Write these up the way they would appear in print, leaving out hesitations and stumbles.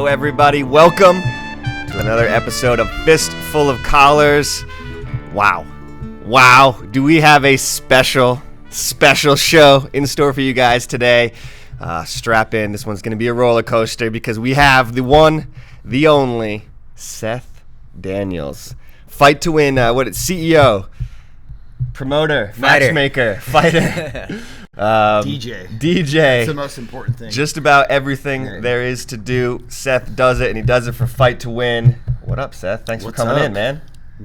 Hello, everybody. Welcome to another episode of Fistful of Collars. Wow. Do we have a special show in store for you guys today? Strap in. This one's going to be a roller coaster because we have the one, the only, Seth Daniels. Fight to win, CEO, promoter, matchmaker, fighter. DJ. That's the most important thing. Just about everything there is to do. Seth does it, and he does it for Fight to Win. What up, Seth? Thanks for coming in, man.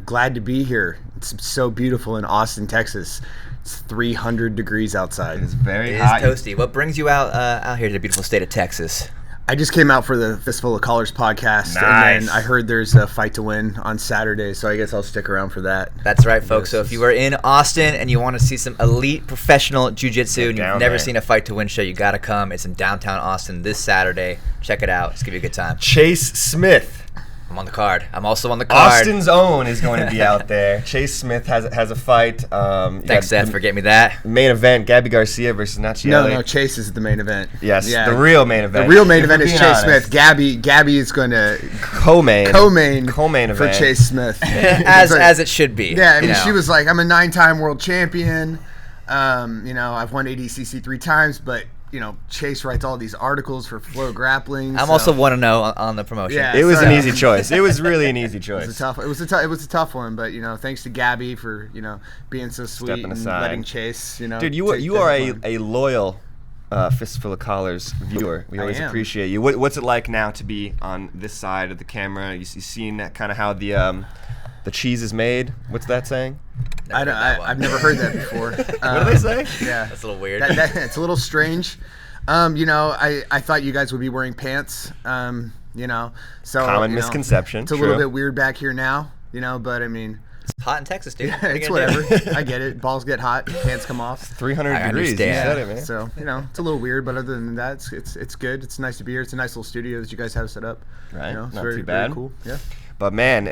Glad to be here. It's so beautiful in Austin, Texas. It's 300 degrees outside. It's very hot. It is toasty. What brings you out here to the beautiful state of Texas? I just came out for the Fistful of Collars podcast, Nice. And then I heard there's a Fight to Win on Saturday, so I guess I'll stick around for that. That's right, folks. So if you are in Austin and you want to see some elite professional jiu-jitsu and you've never seen a Fight to Win show, you got to come. It's in downtown Austin this Saturday. Check it out. It's going to be a good time. Chase Smith. I'm on the card. I'm also on the card. Austin's own is going to be out there. Chase Smith has a fight. Thanks, Seth, for getting me that. Main event, Gabby Garcia versus Nachiele. No, Chase is the main event. Yes, yeah. The real main event. The real main event is Chase Smith. Gabby is going to co-main event for Chase Smith. as it should be. Yeah, I mean, she was like, I'm a 9-time world champion. I've won ADCC 3 times, but Chase writes all these articles for FloGrappling. I'm also 1-0 on the promotion. Yeah, it was an easy choice. It was really an easy choice. It was a tough one, but thanks to Gabby for being so sweet stepping and aside. letting Chase. Dude, you are a loyal Fistful of Collars viewer. We always appreciate you. What's it like now to be on this side of the camera? You seen that kind of how the cheese is made? What's that saying? I've never heard that before. What do they say? Yeah, that's a little weird. It's a little strange. I thought you guys would be wearing pants. So common misconception. It's a little bit weird back here now. But I mean, it's hot in Texas, dude. Yeah, it's whatever. I get it. Balls get hot, pants come off. 300 degrees. You said it, man. So it's a little weird, but other than that, it's good. It's nice to be here. It's a nice little studio that you guys have set up. Right. It's Not very, too bad. Very cool. Yeah. But man,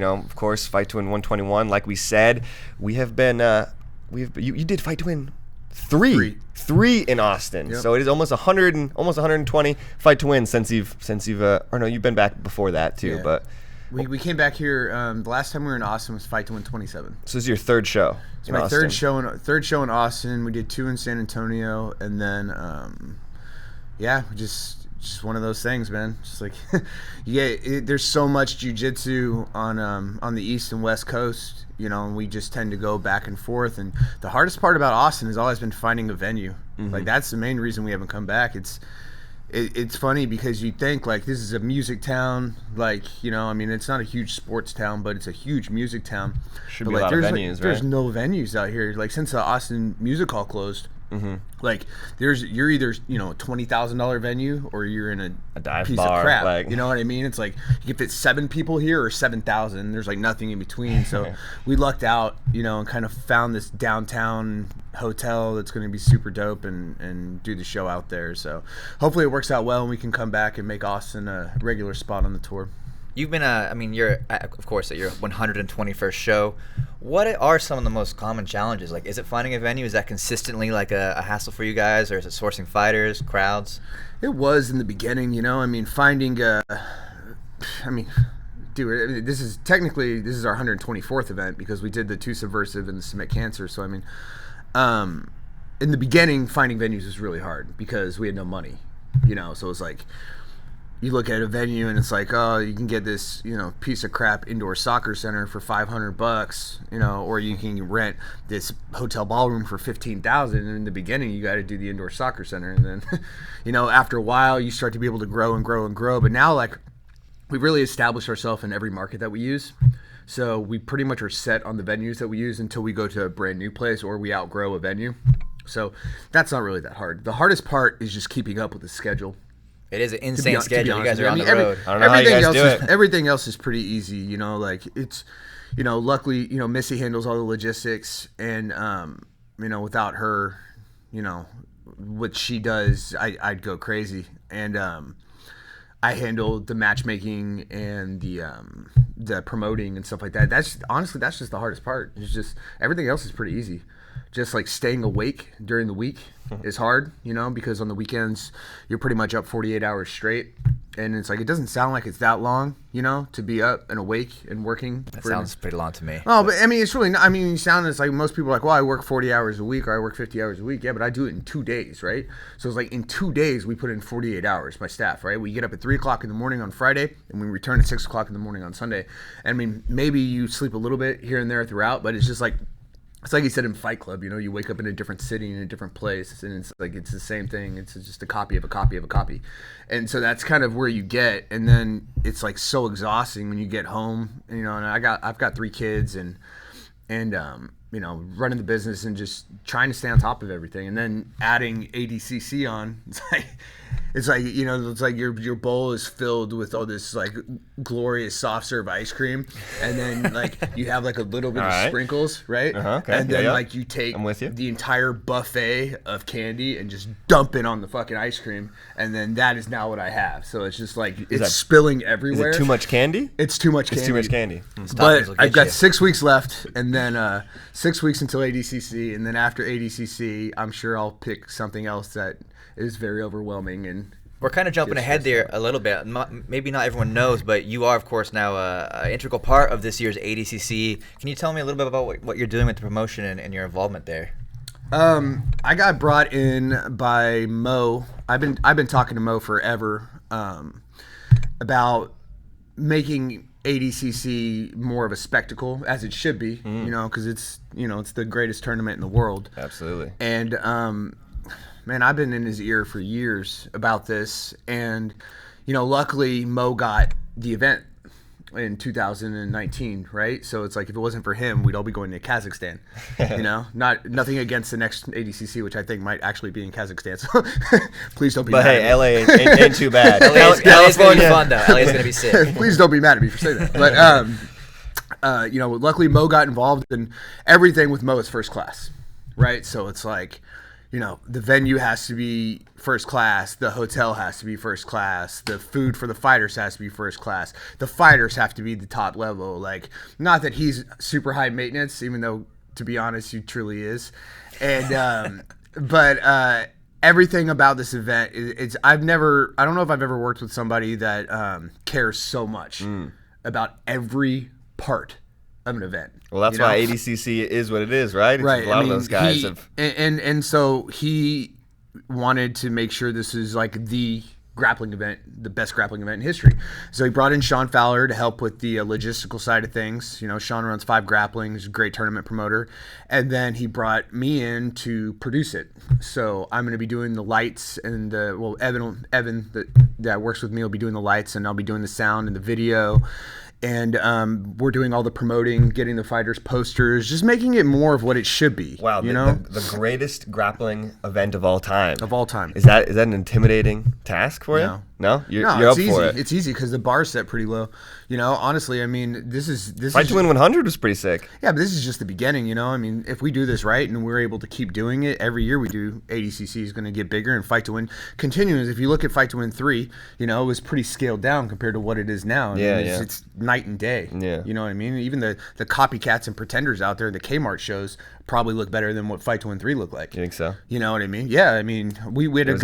of course, Fight to Win 121. Like we said, we have been. You did Fight to Win 3 in Austin. Yep. So it is almost 120 Fight to Win since you've you've been back before that too. Yeah. But we came back here. The last time we were in Austin was Fight to Win 27. So this is your third show. It's my third show in Austin. We did 2 in San Antonio, and then just one of those things, man. Just like there's so much jiu-jitsu on the East and West Coast, and we just tend to go back and forth. And the hardest part about Austin has always been finding a venue. Mm-hmm. Like that's the main reason we haven't come back. It's funny because you think like this is a music town, like it's not a huge sports town, but it's a huge music town. Should be a lot of venues, right? There's no venues out here. Like since the Austin Music Hall closed. Mm-hmm. Like you're either a $20,000 venue or you're in a dive piece bar, of crap. like. You know what I mean? It's like you can fit 7 people here or 7,000. There's like nothing in between. So we lucked out, and kind of found this downtown hotel that's going to be super dope and do the show out there. So hopefully it works out well and we can come back and make Austin a regular spot on the tour. You've been, you're, of course, at your 121st show. What are some of the most common challenges? Like, is it finding a venue? Is that consistently like a hassle for you guys? Or is it sourcing fighters, crowds? It was in the beginning, finding, dude, this is our 124th event because we did the 2 Subversive and the Submit Cancer. So, in the beginning, finding venues was really hard because we had no money, so it was like, you look at a venue and it's like, oh, you can get this, piece of crap indoor soccer center for $500, or you can rent this hotel ballroom for $15,000. And in the beginning, you got to do the indoor soccer center, and then, after a while, you start to be able to grow and grow and grow. But now, like, we've really established ourselves in every market that we use. So we pretty much are set on the venues that we use until we go to a brand new place or we outgrow a venue. So that's not really that hard. The hardest part is just keeping up with the schedule. It is an insane schedule. You guys are on the road. I don't know how you guys do it. Everything else is pretty easy, like it's, luckily, Missy handles all the logistics and, without her, what she does, I'd go crazy. And I handle the matchmaking and the promoting and stuff like that. That's just the hardest part. It's just everything else is pretty easy. Just like staying awake during the week is hard, because on the weekends you're pretty much up 48 hours straight. and it's like it doesn't sound like it's that long, to be up and awake and working. That sounds pretty long to me. Oh, but I mean, it's really not. I mean, you sound it's like most people are like, well, I work 40 hours a week or I work 50 hours a week. Yeah, but I do it in 2 days, right? So it's like in 2 days we put in 48 hours, my staff, right? We get up at 3 o'clock in the morning on Friday and we return at 6 o'clock in the morning on Sunday. And I mean, maybe you sleep a little bit here and there throughout, but it's just like. It's like you said in Fight Club, you wake up in a different city, in a different place, and it's like it's the same thing. It's just a copy of a copy of a copy. And so that's kind of where you get, and then it's like so exhausting when you get home, and I've got 3 kids and running the business and just trying to stay on top of everything, and then adding ADCC on. It's like your bowl is filled with all this like glorious soft serve ice cream, and then like you have like a little bit of sprinkles, right? Okay. And then like you take the entire buffet of candy and just dump it on the fucking ice cream, and then that is now what I have. So it's just like it's spilling everywhere. Is it too much candy? It's too much candy. It's too much candy. But I've got 6 weeks left, and then 6 weeks until ADCC, and then after ADCC, I'm sure I'll pick something else that is very overwhelming. And we're kind of jumping ahead there a little bit. Maybe not everyone knows, but you are, of course, now an integral part of this year's ADCC. Can you tell me a little bit about what you're doing with the promotion and your involvement there? I got brought in by Mo. I've been talking to Mo forever about making ADCC more of a spectacle, as it should be, because it's the greatest tournament in the world. Absolutely. And man, I've been in his ear for years about this, and luckily Mo got the event in 2019, right? So it's like if it wasn't for him, we'd all be going to Kazakhstan. Nothing against the next ADCC, which I think might actually be in Kazakhstan. So please don't be. But mad hey, at me. LA ain't too bad. LA's gonna be fun though. LA's gonna be sick. Please don't be mad at me for saying that. But luckily Mo got involved, and everything with Mo is first class, right? So it's like. The venue has to be first class. The hotel has to be first class. The food for the fighters has to be first class. The fighters have to be the top level. Like, not that he's super high maintenance, even though, to be honest, he truly is. And, but everything about this event, I don't know if I've ever worked with somebody that cares so much about every part of an event. Well, that's why ADCC is what it is, right? Right. A lot of those guys have. And so he wanted to make sure this is like the grappling event, the best grappling event in history. So he brought in Sean Fowler to help with the logistical side of things. Sean runs 5 Grappling, he's a great tournament promoter. And then he brought me in to produce it. So I'm going to be doing the lights and Evan that works with me will be doing the lights, and I'll be doing the sound and the video. And we're doing all the promoting, getting the fighters posters, just making it more of what it should be. Wow, the greatest grappling event of all time. Of all time. Is that an intimidating task for you? No? You're up easy. for it. It's easy because the bar's set pretty low. Honestly, I mean, this is Fight to Win 100 was pretty sick. Yeah, but this is just the beginning, I mean, if we do this right and we're able to keep doing it, every year we do, ADCC is going to get bigger, and Fight to Win continues. If you look at Fight to Win 3, it was pretty scaled down compared to what it is now. It's night and day. Yeah. You know what I mean? Even the copycats and pretenders out there, the Kmart shows, probably look better than what Fight to Win 3 looked like. You think so? You know what I mean? Yeah, I mean, we had a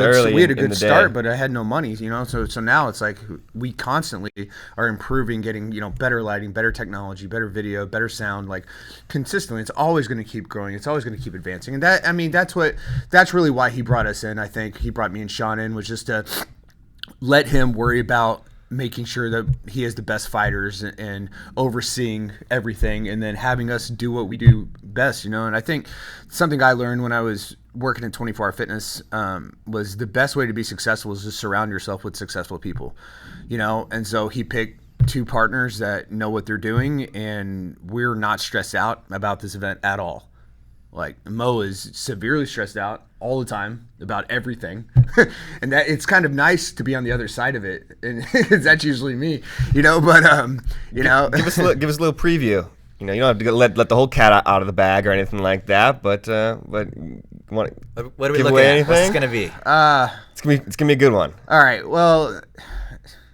good start, but I had no money, so now it's like we constantly are improving, getting, better lighting, better technology, better video, better sound, like consistently. It's always going to keep growing. It's always going to keep advancing. And that's really why he brought us in. I think he brought me and Sean in, was just to let him worry about making sure that he has the best fighters and overseeing everything, and then having us do what we do best, And I think something I learned when I was working in 24-hour fitness was the best way to be successful is to surround yourself with successful people, And so he picked 2 partners that know what they're doing, and we're not stressed out about this event at all. Like, Mo is severely stressed out all the time about everything. And that it's kind of nice to be on the other side of it. And that's usually me, but give us a little preview. You don't have to let the whole cat out of the bag or anything like that, but what are we looking at? What's it going to be? It's gonna be a good one. All right. Well,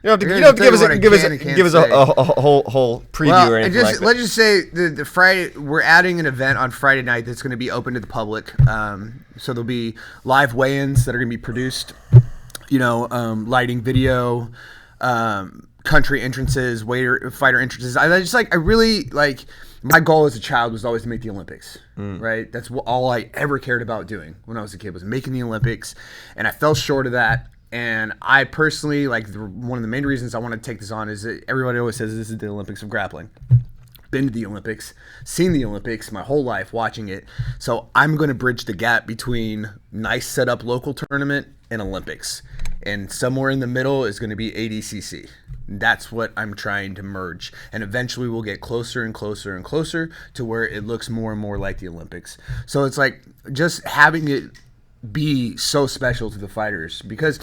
you don't have to give us a whole preview or anything like that. Let's just say the Friday, we're adding an event on Friday night that's going to be open to the public. So there'll be live weigh-ins that are going to be produced, lighting, video. country entrances, fighter entrances. I really like. My goal as a child was always to make the Olympics, right? That's all I ever cared about doing when I was a kid was making the Olympics, and I fell short of that. And I personally, one of the main reasons I want to take this on is that everybody always says this is the Olympics of grappling. Been to the Olympics, seen the Olympics my whole life watching it. So I'm going to bridge the gap between nice setup local tournament and Olympics. And somewhere in the middle is going to be ADCC. That's what I'm trying to merge. And eventually we'll get closer and closer and closer to where it looks more and more like the Olympics. So it's like just having it be so special to the fighters, because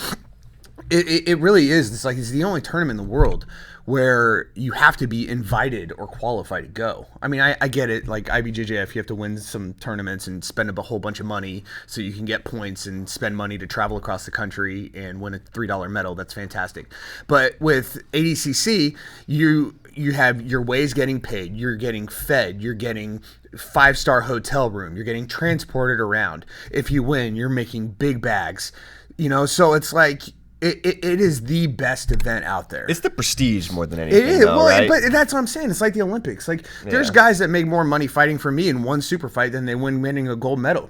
it really is. It's the only tournament in the world where you have to be invited or qualified to go. I mean, I get it. Like IBJJF, you have to win some tournaments and spend a whole bunch of money so you can get points and spend money to travel across the country and win a $3 medal. That's fantastic. But with ADCC, you have your ways getting paid. You're getting fed. You're getting 5-star hotel room. You're getting transported around. If you win, you're making big bags. So it's like it is the best event out there. It's the prestige more than anything. It is, though, right? But that's what I'm saying. It's like the Olympics. There's guys that make more money fighting for me in one super fight than they win winning a gold medal.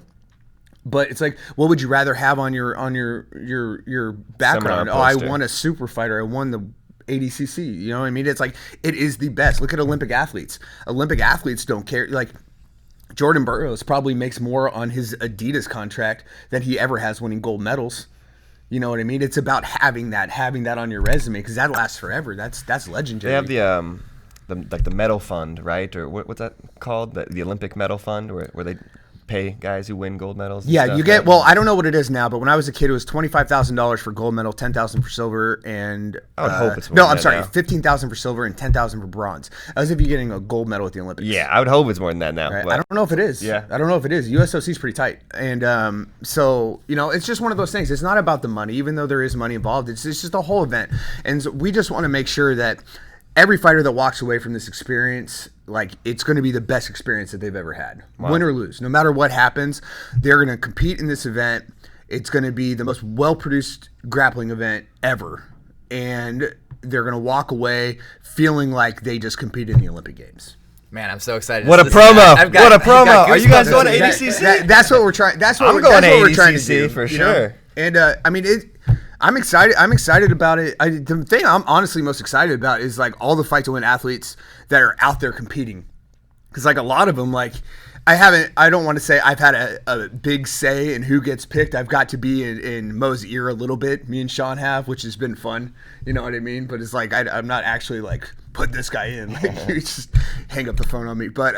But it's like, what would you rather have on your background? Oh, I won a super fighter. I won the ADCC. You know what I mean? It's like, it is the best. Look at Olympic athletes. Olympic athletes don't care. Like, Jordan Burroughs probably makes more on his Adidas contract than he ever has winning gold medals. You know what I mean? It's about having that on your resume, because that lasts forever. That's legendary. They have the medal fund, right? Or what's that called? The Olympic medal fund, where they pay guys who win gold medals. Yeah, you get. Well, I don't know what it is now, but when I was a kid, it was $25,000 for gold medal, $10,000 for silver, and I would hope it's more. No, I'm sorry, $15,000 for silver and $10,000 for bronze. As if you're getting a gold medal at the Olympics. Yeah, I would hope it's more than that now. Right? I don't know if it is. Yeah, I don't know if it is. USOC is pretty tight, and so it's just one of those things. It's not about the money, even though there is money involved. It's just the whole event, and so we just want to make sure that every fighter that walks away from this experience, it's going to be the best experience that they've ever had. Wow. Win or lose. No matter what happens, they're going to compete in this event. It's going to be the most well-produced grappling event ever. And they're going to walk away feeling like they just competed in the Olympic Games. Man, I'm so excited. What a promo! What a promo! Are you guys going to ADCC? That's what we're trying. I'm going to ADCC for sure. And I mean, I'm excited. I'm excited about it. The thing I'm honestly most excited about is all the fight to win athletes that are out there competing, because a lot of them, I don't want to say I've had a big say in who gets picked. I've got to be in Mo's ear a little bit. Me and Sean have, which has been fun. You know what I mean? But it's I'm not actually put this guy in. You just hang up the phone on me. But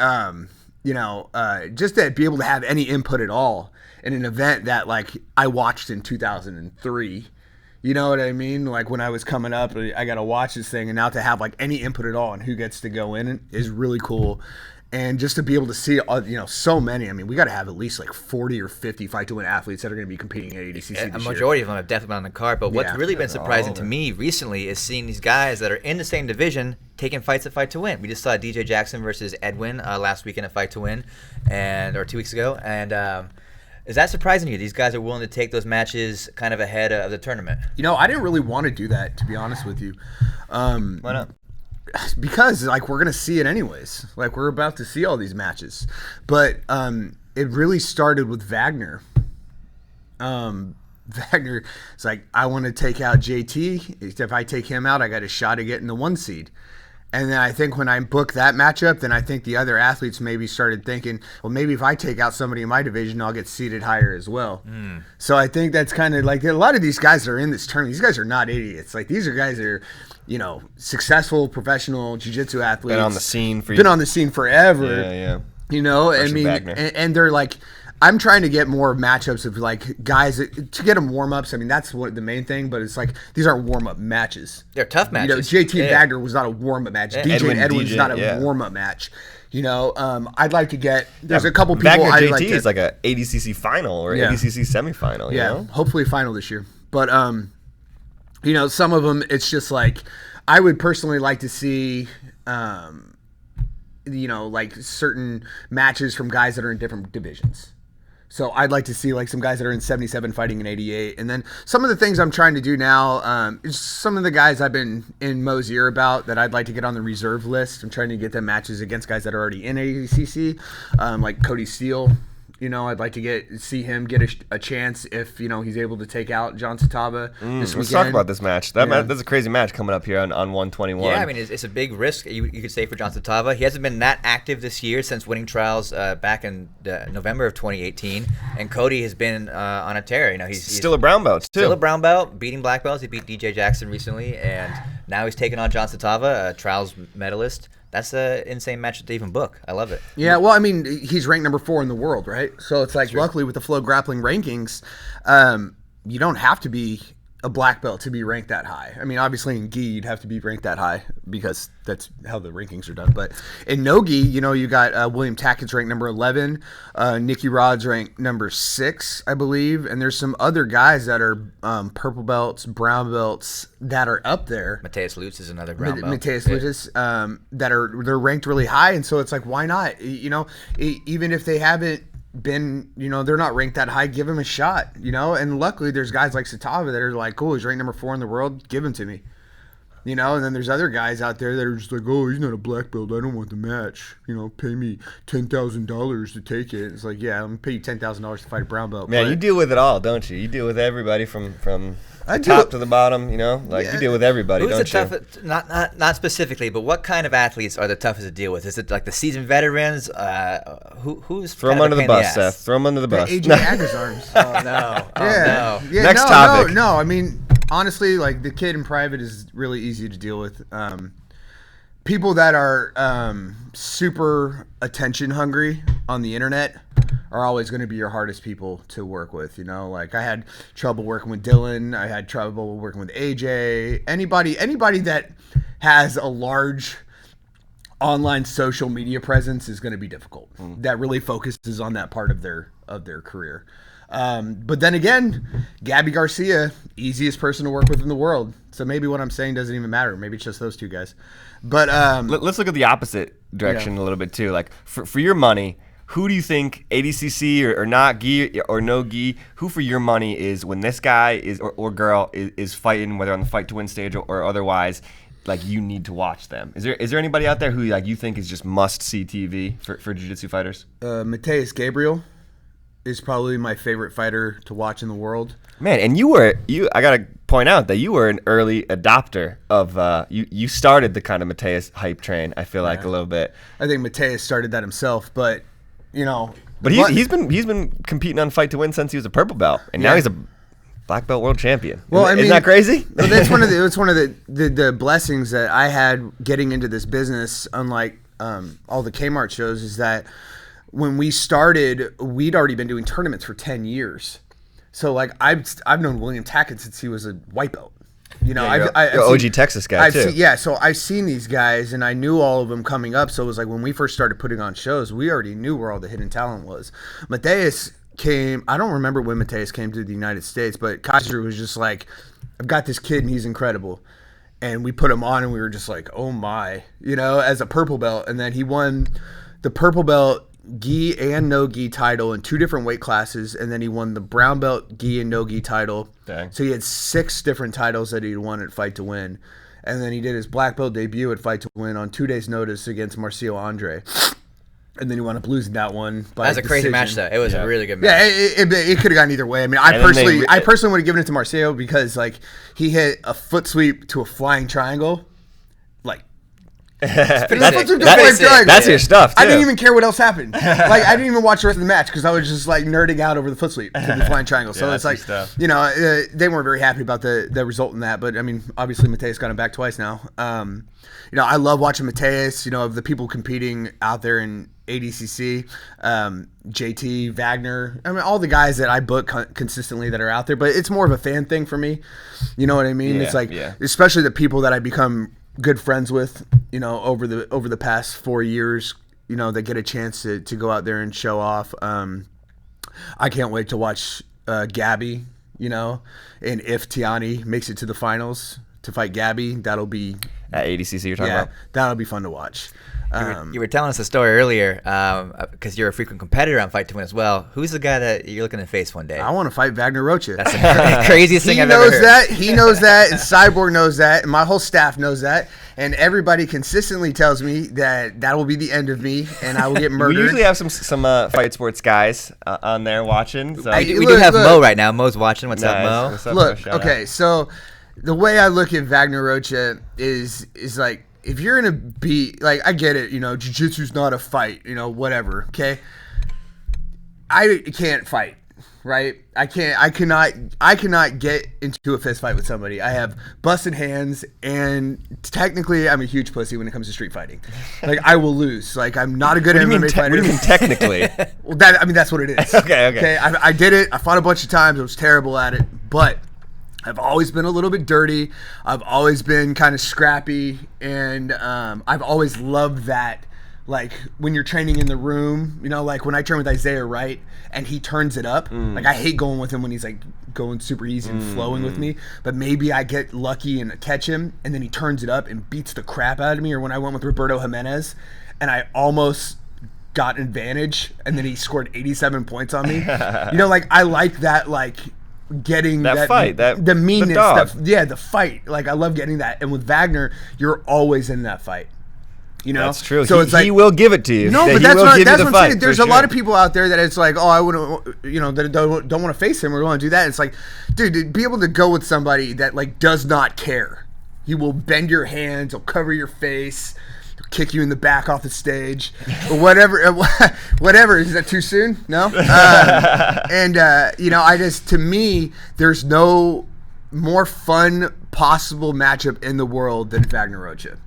just to be able to have any input at all in an event that I watched in 2003. You know what I mean? When I was coming up, I got to watch this thing, and now to have any input at all on who gets to go in is really cool. And just to be able to see, so many. I mean, we got to have at least 40 or 50 fight to win athletes that are going to be competing at ADCC this year. A majority of them have definitely been on the card. But what's really been surprising to me recently is seeing these guys that are in the same division taking fights at Fight to Win. We just saw DJ Jackson versus Edwin last weekend at Fight to Win, or 2 weeks ago, and. Is that surprising to you? These guys are willing to take those matches kind of ahead of the tournament. I didn't really want to do that, to be honest with you. Why not? Because we're gonna see it anyways. We're about to see all these matches, but it really started with Wagner. Wagner, it's I want to take out JT. If I take him out, I got a shot at getting the 1 seed. And then I think when I booked that matchup, then I think the other athletes maybe started thinking, well, maybe if I take out somebody in my division, I'll get seeded higher as well. So I think that's kind of a lot of these guys that are in this tournament. These guys are not idiots. These are guys that are, successful professional jiu-jitsu athletes. Been on the scene forever. Yeah. I mean, and they're I'm trying to get more matchups of guys to get them warm-ups. I mean, that's what the main thing, but it's these aren't warm-up matches. They're tough matches. JT and Wagner was not a warm-up match. Yeah. DJ Edwin's not a warm-up match. I'd like to get there's a couple people Wagner I'd JT like to, is a ADCC final or ADCC semifinal, you know? Hopefully final this year. But some of them it's just I would personally like to see certain matches from guys that are in different divisions. So I'd like to see like some guys that are in 77 fighting in 88. And then some of the things I'm trying to do now is some of the guys I've been in Mo's ear about that I'd like to get on the reserve list. I'm trying to get them matches against guys that are already in ADCC, like Cody Steele. You know, I'd like to see him get a chance if, you know, he's able to take out John Satava this weekend. Let's talk about this match. That's a crazy match coming up here on 121. Yeah, I mean, it's a big risk, you could say, for John Satava. He hasn't been that active this year since winning trials back in November of 2018. And Cody has been on a tear. You know, he's still a brown belt, too. Still a brown belt, beating black belts. He beat DJ Jackson recently, and now he's taking on John Satava, a trials medalist. That's an insane match to even book. I love it. Yeah, well, I mean, he's ranked number 4 in the world, right? So it's like, luckily with the FloGrappling rankings, you don't have to be a black belt to be ranked that high. I mean, obviously in gi, you'd have to be ranked that high because that's how the rankings are done. But in no gi, you know, you got William Tackett's ranked number 11, Nicky Rod's ranked number 6, I believe, and there's some other guys that are purple belts, brown belts that are up there. Mateus Lutz is another brown belt. Mateus Lutz, they're ranked really high, and so it's like, why not? You know, even if they haven't been, you know, they're not ranked that high, give him a shot, you know. And luckily there's guys like Satava that are like, cool, he's ranked number 4 in the world, give him to me, you know. And then there's other guys out there that are just like, oh, he's not a black belt, I don't want the match, you know, pay me $10,000 to take it. It's like, yeah, I'm gonna pay you $10,000 to fight a brown belt. Man, but you deal with it all, don't you? You deal with everybody from the top to the bottom, you know? Like, you deal with everybody, Who's don't the you? Toughest, not specifically, but what kind of athletes are the toughest to deal with? Is it like the seasoned veterans? Who's Throw them under the bus, Seth. Throw them under the bus. AJ Agazarms. Oh, no. Oh, Yeah. no. Yeah, Next topic. No, I mean, honestly, like, the kid in private is really easy to deal with. People that are super attention hungry on the internet are always going to be your hardest people to work with, you know? Like, I had trouble working with Dylan. I had trouble working with AJ. Anybody that has a large online social media presence is going to be difficult. That really focuses on that part of their career. But then again, Gabby Garcia, easiest person to work with in the world. So maybe what I'm saying doesn't even matter. Maybe it's just those two guys. But let's look at the opposite direction a little bit too. Like, for your money, who do you think, ADCC or not gi or no gi, who for your money is, when this guy is or girl is fighting, whether on the fight to win stage or otherwise, like, you need to watch them? Is there anybody out there who, like, you think is just must see TV for jiu-jitsu fighters? Mateus Gabriel is probably my favorite fighter to watch in the world. Man, and I gotta point out that you were an early adopter of you started the kind of Mateus hype train, I feel like, a little bit. I think Mateus started that himself, but you know, but he's been competing on Fight to Win since he was a purple belt, and now he's a black belt world champion. Well, I mean, isn't that crazy? Well, that's one of the blessings that I had getting into this business, unlike all the Kmart shows, is that when we started, we'd already been doing tournaments for 10 years. So, like, I've known William Tackett since he was a white belt. You know, you're I've OG seen, Texas guy too. So I've seen these guys, and I knew all of them coming up. So it was like when we first started putting on shows, we already knew where all the hidden talent was. Mateus came. I don't remember when Mateus came to the United States, but Kaiser was just like, "I've got this kid, and he's incredible." And we put him on, and we were just like, "Oh my!" You know, as a purple belt, and then he won the purple belt gi and no gi title in 2 different weight classes, and then he won the brown belt gi and no gi title. Dang. So he had 6 different titles that he'd won at Fight to Win, and then he did his black belt debut at Fight to Win on 2 days' notice against Marcio Andre, and then he wound up losing that one by That was a crazy decision. match, though. It was a really good match. Yeah, it could have gone either way. I mean, I personally would have given it to Marcio because, like, he hit a foot sweep to a flying triangle, like. That's your stuff, too. I didn't even care what else happened. Like, I didn't even watch the rest of the match because I was just like nerding out over the foot sweep to the flying triangle. So it's like, you know, they weren't very happy about the result in that. But I mean, obviously Mateus got him back twice now. You know, I love watching Mateus. You know, of the people competing out there in ADCC, JT, Wagner. I mean, all the guys that I book consistently that are out there. But it's more of a fan thing for me. You know what I mean? It's like, especially the people that I become good friends with, you know, over the past 4 years, you know, that get a chance to go out there and show off. I can't wait to watch Gabby, you know, and if Tiani makes it to the finals to fight Gabby, that'll be at ADCC you're talking about. That'll be fun to watch. You were telling us a story earlier because you're a frequent competitor on Fight to Win as well. Who's the guy that you're looking to face one day? I want to fight Wagner Rocha. That's the craziest thing I've ever heard. He knows that, and Cyborg knows that, and my whole staff knows that, and everybody consistently tells me that will be the end of me, and I will get murdered. We usually have some Fight Sports guys on there watching. So. We do have Mo right now. Mo's watching. What's up, Mo? What's up, Look, Mo? okay, so the way I look at Wagner Rocha is like, if you're gonna be like, I get it, jiu-jitsu's not a fight, whatever, okay? I can't fight, right? I cannot get into a fist fight with somebody. I have busted hands, and technically I'm a huge pussy when it comes to street fighting. Like, I will lose. Like, I'm not a good MMA fighter. What do you mean technically? Well, that's what it is. Okay. I did it. I fought a bunch of times. I was terrible at it, but I've always been a little bit dirty. I've always been kind of scrappy, and I've always loved that. Like, when you're training in the room, like when I train with Isaiah Wright and he turns it up, like, I hate going with him when he's like going super easy and flowing with me, but maybe I get lucky and catch him, and then he turns it up and beats the crap out of me. Or when I went with Roberto Jimenez and I almost got an advantage, and then he scored 87 points on me. Like, I like that, like, getting that fight, the meanness, the fight. Like, I love getting that. And with Wagner, you're always in that fight. That's true. So it's like, he will give it to you. No, but that's what I'm saying. There's a lot of people out there that it's like, oh, I wouldn't, that don't want to face him or want to do that. It's like, dude, to be able to go with somebody that, like, does not care. He will bend your hands. He'll cover your face. He'll kick you in the back off the stage, or whatever. Whatever. Is that too soon? No. To me, there's no more fun possible matchup in the world than Wagner Rocha.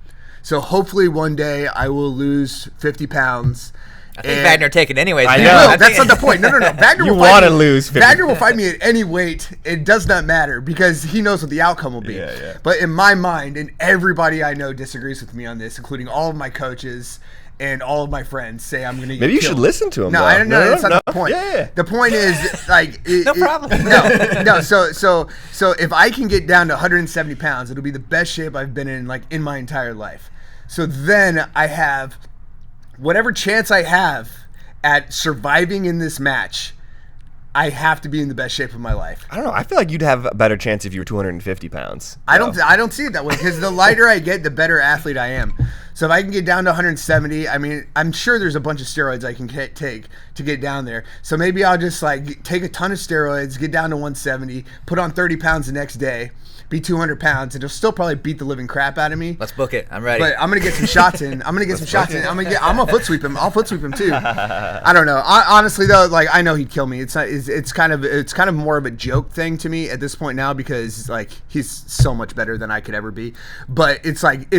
So hopefully one day I will lose 50 pounds. I think Wagner take it anyways. I know. That's not the point. No. Wagner you want to lose 50 Wagner will fight me at any weight. It does not matter because he knows what the outcome will be. Yeah. But in my mind, and everybody I know disagrees with me on this, including all of my coaches and all of my friends, say I'm going to get Maybe you killed. should listen to him. No, I don't know. That's not the point. Yeah. The point is, like... No problem. No. So if I can get down to 170 pounds, it'll be the best shape I've been in, like, in my entire life. So then I have whatever chance I have at surviving in this match, I have to be in the best shape of my life. I don't know. I feel like you'd have a better chance if you were 250 pounds. I don't see it that way, because the lighter I get, the better athlete I am. So if I can get down to 170, I mean, I'm sure there's a bunch of steroids I can take to get down there. So maybe I'll just, like, take a ton of steroids, get down to 170, put on 30 pounds the next day, be 200 pounds, and it'll still probably beat the living crap out of me. Let's book it. I'm ready. But I'm gonna get some shots in. I'm gonna foot sweep him. I'll foot sweep him too. I don't know. Honestly though, like, I know he'd kill me. It's kind of more of a joke thing to me at this point now, because, like, he's so much better than I could ever be. But it's like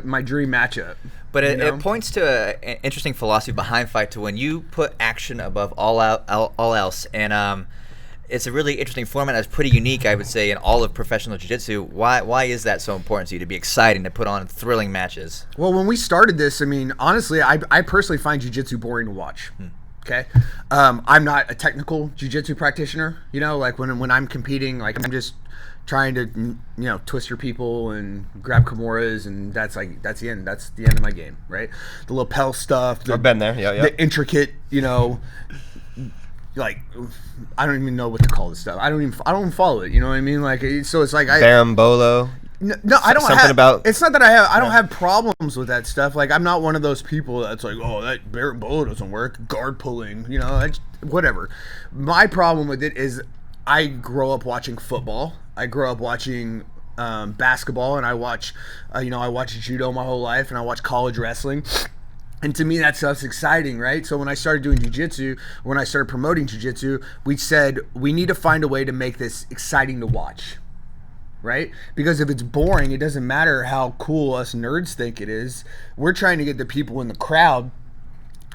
my dream matchup. But it points to an interesting philosophy behind Fight to Win. You put action above all else, and it's a really interesting format that's pretty unique, I would say, in all of professional jiu-jitsu. Why is that so important to you, to be exciting, to put on thrilling matches? Well, when we started this, I mean, honestly, I personally find jiu-jitsu boring to watch. Okay? I'm not a technical jiu-jitsu practitioner. Like, when I'm competing, like, I'm just trying to, twist your people and grab kimuras, and that's the end. That's the end of my game, right? The lapel stuff. I've been there, yeah. The intricate, like, I don't even know what to call this stuff. I don't even follow it. You know what I mean? Like, so it's like Berimbolo. No, I don't something have. About. It's not that I don't have problems with that stuff. Like, I'm not one of those people that's like, oh, that Berimbolo doesn't work. Guard pulling, that's, whatever. My problem with it is, I grow up watching football. I grow up watching basketball, and I watch judo my whole life, and I watch college wrestling. And to me, that stuff's exciting, right? So when I started doing jiu-jitsu, when I started promoting jiu-jitsu, we said we need to find a way to make this exciting to watch, right? Because if it's boring, it doesn't matter how cool us nerds think it is. We're trying to get the people in the crowd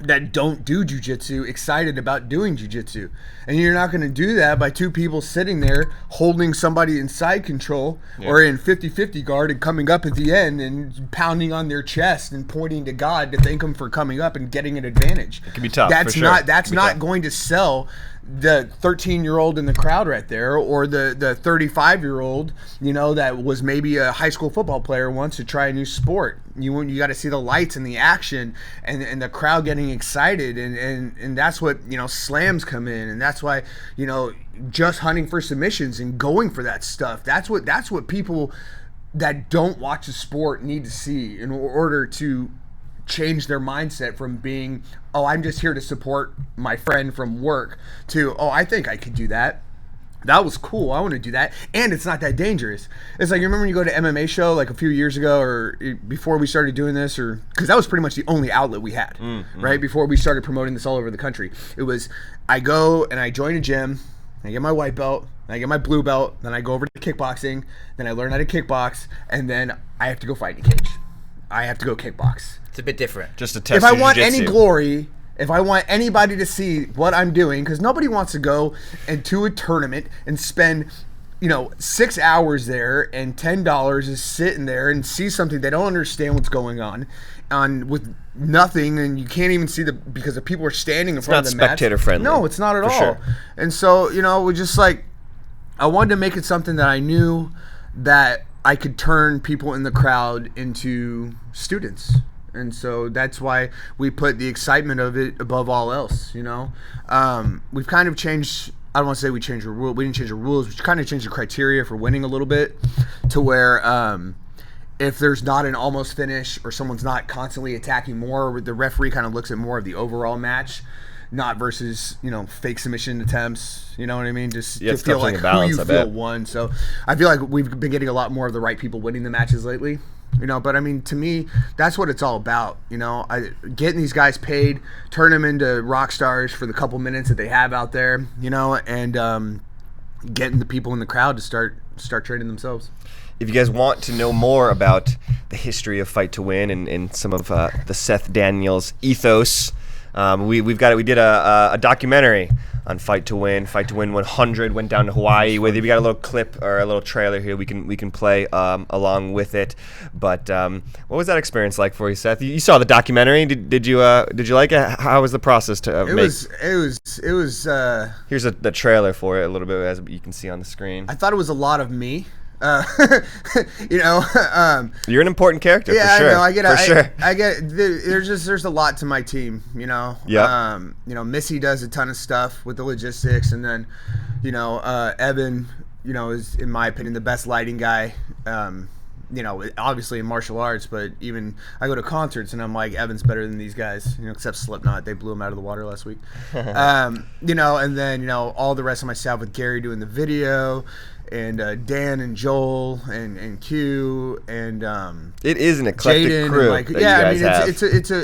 that don't do jiu-jitsu excited about doing jiu-jitsu. And you're not going to do that by two people sitting there holding somebody in side control or in 50-50 guard and coming up at the end and pounding on their chest and pointing to God to thank them for coming up and getting an advantage. It can be tough. That's for sure. That's not going to sell the 13-year-old in the crowd right there, or the 35-year-old, that was maybe a high school football player wants to try a new sport. You got to see the lights and the action and the crowd getting excited, and that's what slams come in, and that's why just hunting for submissions and going for that stuff. That's what people that don't watch the sport need to see in order to change their mindset from being, oh, I'm just here to support my friend from work, to, oh, I think I could do that. That was cool. I want to do that. And it's not that dangerous. It's like, you remember when you go to MMA show like a few years ago or before we started doing this, or because that was pretty much the only outlet we had, right? Before we started promoting this all over the country. It was, I go and I join a gym, I get my white belt, then I get my blue belt, then I go over to kickboxing, then I learn how to kickbox, and then I have to go fight in a cage. I have to go kickbox. It's a bit different. Just to test if I your want jiu-jitsu. any glory, if I want anybody to see what I'm doing, because nobody wants to go into a tournament and spend 6 hours there and $10 is sitting there and see something they don't understand what's going on with nothing, and you can't even see because the people are standing in front of the match. It's not spectator friendly. No, it's not at all. Sure. And so we just I wanted to make it something that I knew that I could turn people in the crowd into students. And so that's why we put the excitement of it above all else, We've kind of changed, I don't want to say we changed the rule. We didn't change the rules. We kind of changed the criteria for winning a little bit to where if there's not an almost finish or someone's not constantly attacking more, the referee kind of looks at more of the overall match, not versus, fake submission attempts, you know what I mean? Just to feel like balance, who you feel won. So I feel like we've been getting a lot more of the right people winning the matches lately. But I mean, to me, that's what it's all about. Getting these guys paid, turn them into rock stars for the couple minutes that they have out there, and getting the people in the crowd to start training themselves. If you guys want to know more about the history of Fight to Win and some of the Seth Daniels ethos, we did a documentary on Fight to Win. Fight to Win 100 went down to Hawaii with it. We got a little clip or a little trailer here we can play along with it. But what was that experience like for you, Seth? You saw the documentary. Did you like it? How was the process to make? It was. Here's the trailer for it a little bit, as you can see on the screen. I thought it was a lot of me. You're an important character, for sure. No, I get it. Sure. I get. There's a lot to my team, Yeah. Missy does a ton of stuff with the logistics, and then, Evan, is in my opinion the best lighting guy. Obviously in martial arts, but even I go to concerts and I'm like, Evan's better than these guys, except Slipknot. They blew him out of the water last week. And then, all the rest of my staff with Gary doing the video, and Dan and Joel and Q and it is an eclectic Jaden crew. and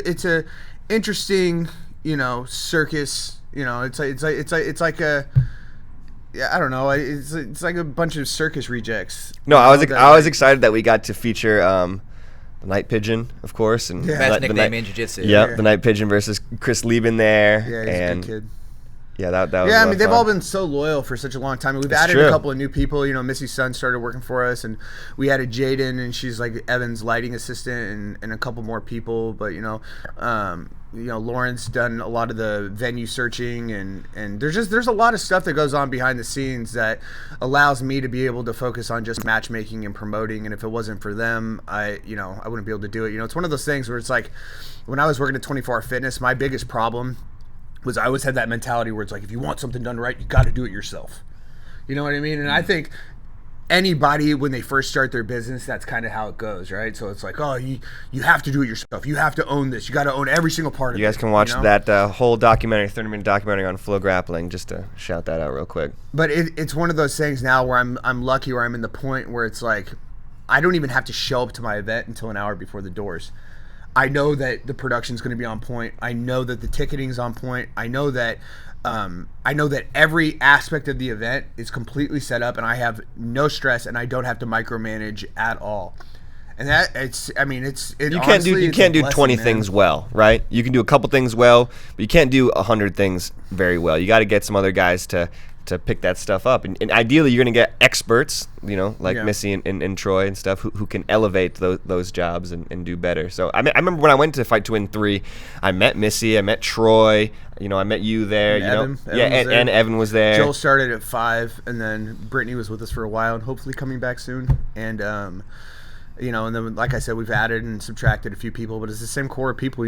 it's a interesting, circus. It's like a. Yeah, I don't know. It's like a bunch of circus rejects. No, I was excited that we got to feature the Night Pigeon, of course, and best nickname in jiu-jitsu. Yep, the Night Pigeon versus Chris Lieben there. Yeah, he's a good kid. Yeah, that was. Yeah, I mean, they've all been so loyal for such a long time. We've added a couple of new people. Missy's son started working for us, and we added Jaden, and she's like Evan's lighting assistant, and a couple more people. But Lauren's done a lot of the venue searching, and there's a lot of stuff that goes on behind the scenes that allows me to be able to focus on just matchmaking and promoting. And if it wasn't for them, I wouldn't be able to do it. It's one of those things where it's like when I was working at 24 Hour Fitness, my biggest problem was I always had that mentality where it's like, if you want something done right, you got to do it yourself. You know what I mean? And I think anybody, when they first start their business, that's kind of how it goes, right? So it's like, oh, you have to do it yourself. You have to own this. You got to own every single part of it. You guys can watch that whole documentary, 30-minute documentary on FloGrappling, just to shout that out real quick. But it's one of those things now where I'm lucky, where I'm in the point where it's like, I don't even have to show up to my event until an hour before the doors. I know that the production's going to be on point. I know that the ticketing's on point. I know that every aspect of the event is completely set up, and I have no stress, and I don't have to micromanage at all. And that it's You can't do 20 things well, right? You can do a couple things well, but you can't do 100 things very well. You got to get some other guys to pick that stuff up, and ideally you're going to get experts, like Missy and Troy and stuff, who can elevate those jobs and do better. So I remember when I went to Fight to Win 3, I met Missy, I met Troy, I met you there, and Evan was there. Joel started at 5, and then Brittany was with us for a while, and hopefully coming back soon. And and then, like I said, we've added and subtracted a few people, but it's the same core of people,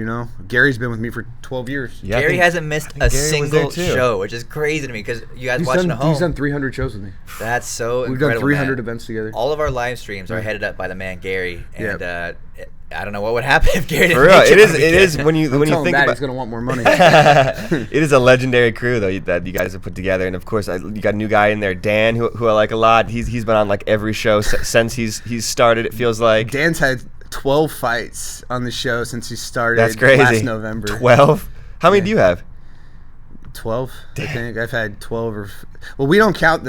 Gary's been with me for 12 years. Yeah, Gary hasn't missed a single show, which is crazy to me because you guys watching at home. He's done 300 shows with me. That's so We've incredible, done 300 man. events together. All of our live streams are headed up by the man Gary, and I don't know what would happen if Gary didn't. For real, it is when you think about. He's gonna want more money. It is a legendary crew though that you guys have put together, and of course you got a new guy in there, Dan, who I like a lot. He's been on like every show since he's started. It feels like Dan's had 12 fights on the show since he started. That's crazy. Last November. 12. How many do you have? 12. I think I've had 12 we don't count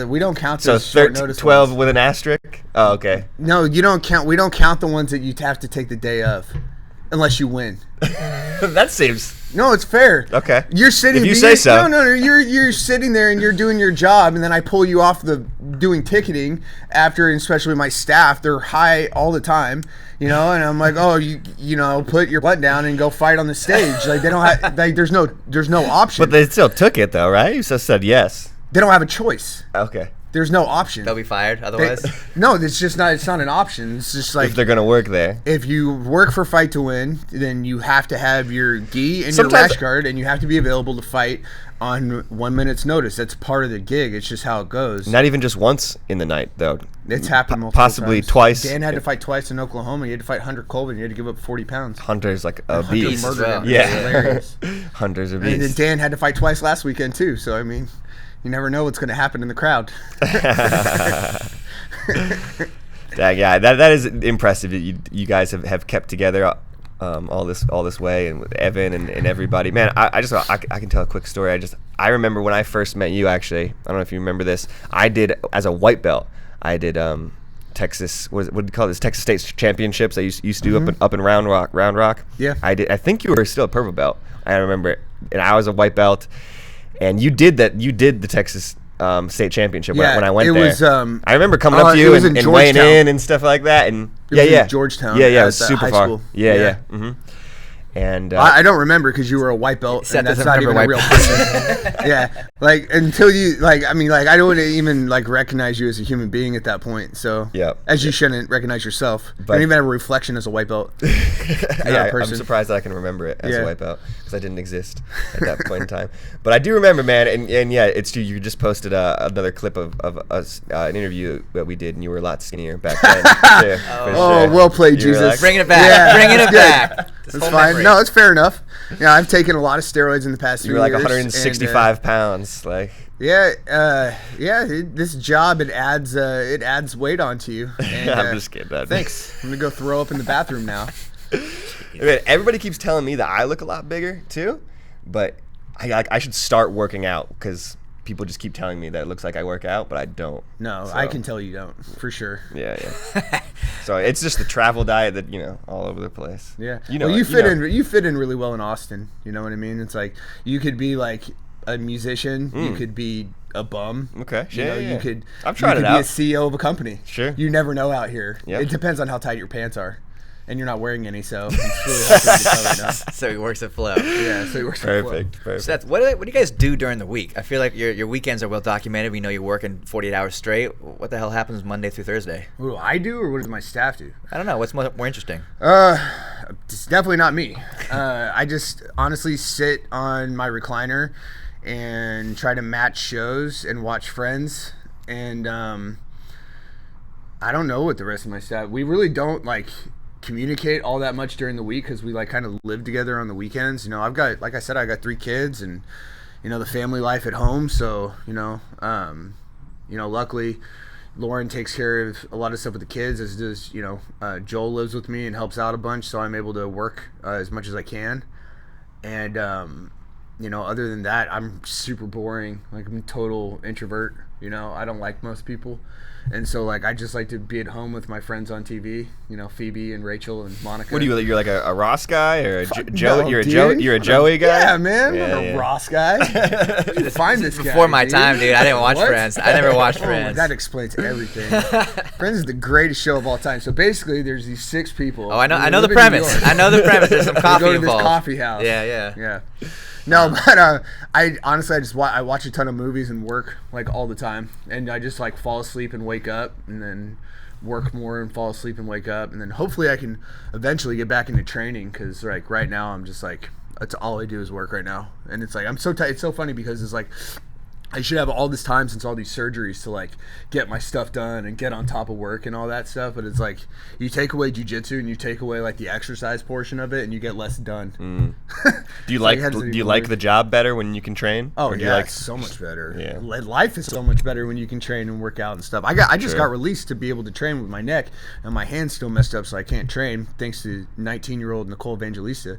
so short notice 12 ones. with an asterisk. Oh, okay. No, you don't count. We don't count the ones that you have to take the day of, unless you win. That seems. No, it's fair. Okay. You're sitting. If you say so. No. You're sitting there and you're doing your job, and then I pull you off the doing ticketing after, and especially my staff. They're high all the time, and I'm like, oh, you put your butt down and go fight on the stage. Like they don't have, there's no option. But they still took it though, right? You just said yes. They don't have a choice. Okay. There's no option. They'll be fired otherwise. No, it's not an option. It's just like if they're gonna work there. If you work for Fight to Win, then you have to have your gi and your rash guard, and you have to be available to fight on 1 minute's notice. That's part of the gig. It's just how it goes. Not even just once in the night though. It's happened multiple possibly times. Twice. Dan had to fight twice in Oklahoma. He had to fight Hunter Colvin. He had to give up 40 pounds. Hunter's like a beast. Hunter murdered him. Yeah. Hilarious. Hunter's a beast. And then Dan had to fight twice last weekend too. So I mean, you never know what's going to happen in the crowd. Yeah, that is impressive that you guys have kept together all this way, and with Evan and everybody. Man, I can tell a quick story. I remember when I first met you. Actually, I don't know if you remember this. I did as a white belt. I did Texas. What do you call this? Texas State Championships. I used to do up in Round Rock. Yeah. I did. I think you were still a purple belt. I remember it. And I was a white belt. And you did that. You did the Texas State Championship when I went there. Was, I remember coming up to you and weighing in and stuff like that. And it was in Georgetown. Yeah, it was super far. School. Yeah. Mm-hmm. And I don't remember because you were a white belt, Seth and that's doesn't not even remember a real person. Yeah, until you I don't even recognize you as a human being at that point. So as you shouldn't recognize yourself. You don't even have a reflection as a white belt. I'm surprised that I can remember it as a white belt because I didn't exist at that point in time. But I do remember, man, and yeah, it's true. You just posted another clip of us, an interview that we did, and you were a lot skinnier back then. Sure. Well played, Jesus. Bringing it back. Yeah, bringing it back. That's fine. Memory. No, it's fair enough. Yeah, I've taken a lot of steroids in the past 3 years. You were like 165 pounds, like. Yeah. This job it adds weight onto you. And, I'm just kidding. Thanks. I'm gonna go throw up in the bathroom now. Everybody keeps telling me that I look a lot bigger too, but I should start working out because people just keep telling me that it looks like I work out, but I don't. No, so. I can tell you don't for sure. Yeah. So it's just the travel diet that all over the place. Yeah. You fit in really well in Austin. You know what I mean? It's like you could be like a musician. You could be a bum. Okay. You could. I've tried it out. Be a CEO of a company. Sure. You never know out here. Yep. It depends on how tight your pants are. And you're not wearing any, so it's really hard to tell right now. So he works at Flow. Yeah, so he works at Flow. Perfect. Seth, what do you guys do during the week? I feel like your weekends are well documented. We know you're working 48 hours straight. What the hell happens Monday through Thursday? What do I do, or what does my staff do? I don't know. What's more interesting? It's definitely not me. I just honestly sit on my recliner and try to match shows and watch friends. And I don't know what the rest of my staff. We really don't communicate all that much during the week because we kind of live together on the weekends. I've got, like I said, I got 3 kids and the family life at home. So luckily Lauren takes care of a lot of stuff with the kids, as does Joel lives with me and helps out a bunch, so I'm able to work as much as I can. And other than that, I'm super boring. Like, I'm a total introvert. I don't like most people. And so, like, I just like to be at home with my friends on TV. Phoebe and Rachel and Monica. What are you? You're like a Ross guy or a Joe? No, You're a dude. Joe. You're a Joey guy. Yeah, man. I'm a Ross guy. You find this guy Before my time, dude. I didn't watch What? Friends. I never watched Oh, Friends. that explains everything. Friends is the greatest show of all time. So basically, there's these 6 people. Oh, I know who the live in New premise. York. I know the premise. There's some They coffee go to this involved. coffee house. Yeah. No, but I honestly I watch a ton of movies and work like all the time, and I just like fall asleep and wake up, and then work more and fall asleep and wake up, and then hopefully I can eventually get back into training, because like right now I'm just like, that's all I do is work right now, and it's like I'm so tight. It's so funny because it's like I should have all this time since all these surgeries to like get my stuff done and get on top of work and all that stuff, but it's like you take away jiu-jitsu and you take away like the exercise portion of it and you get less done. Do you like the job better when you can train? Oh, Or do you yeah, like it's so much better. Yeah. Life is so much better when you can train and work out and stuff. I just got released to be able to train with my neck, and my hand's still messed up, so I can't train, thanks to 19-year-old Nicole Evangelista.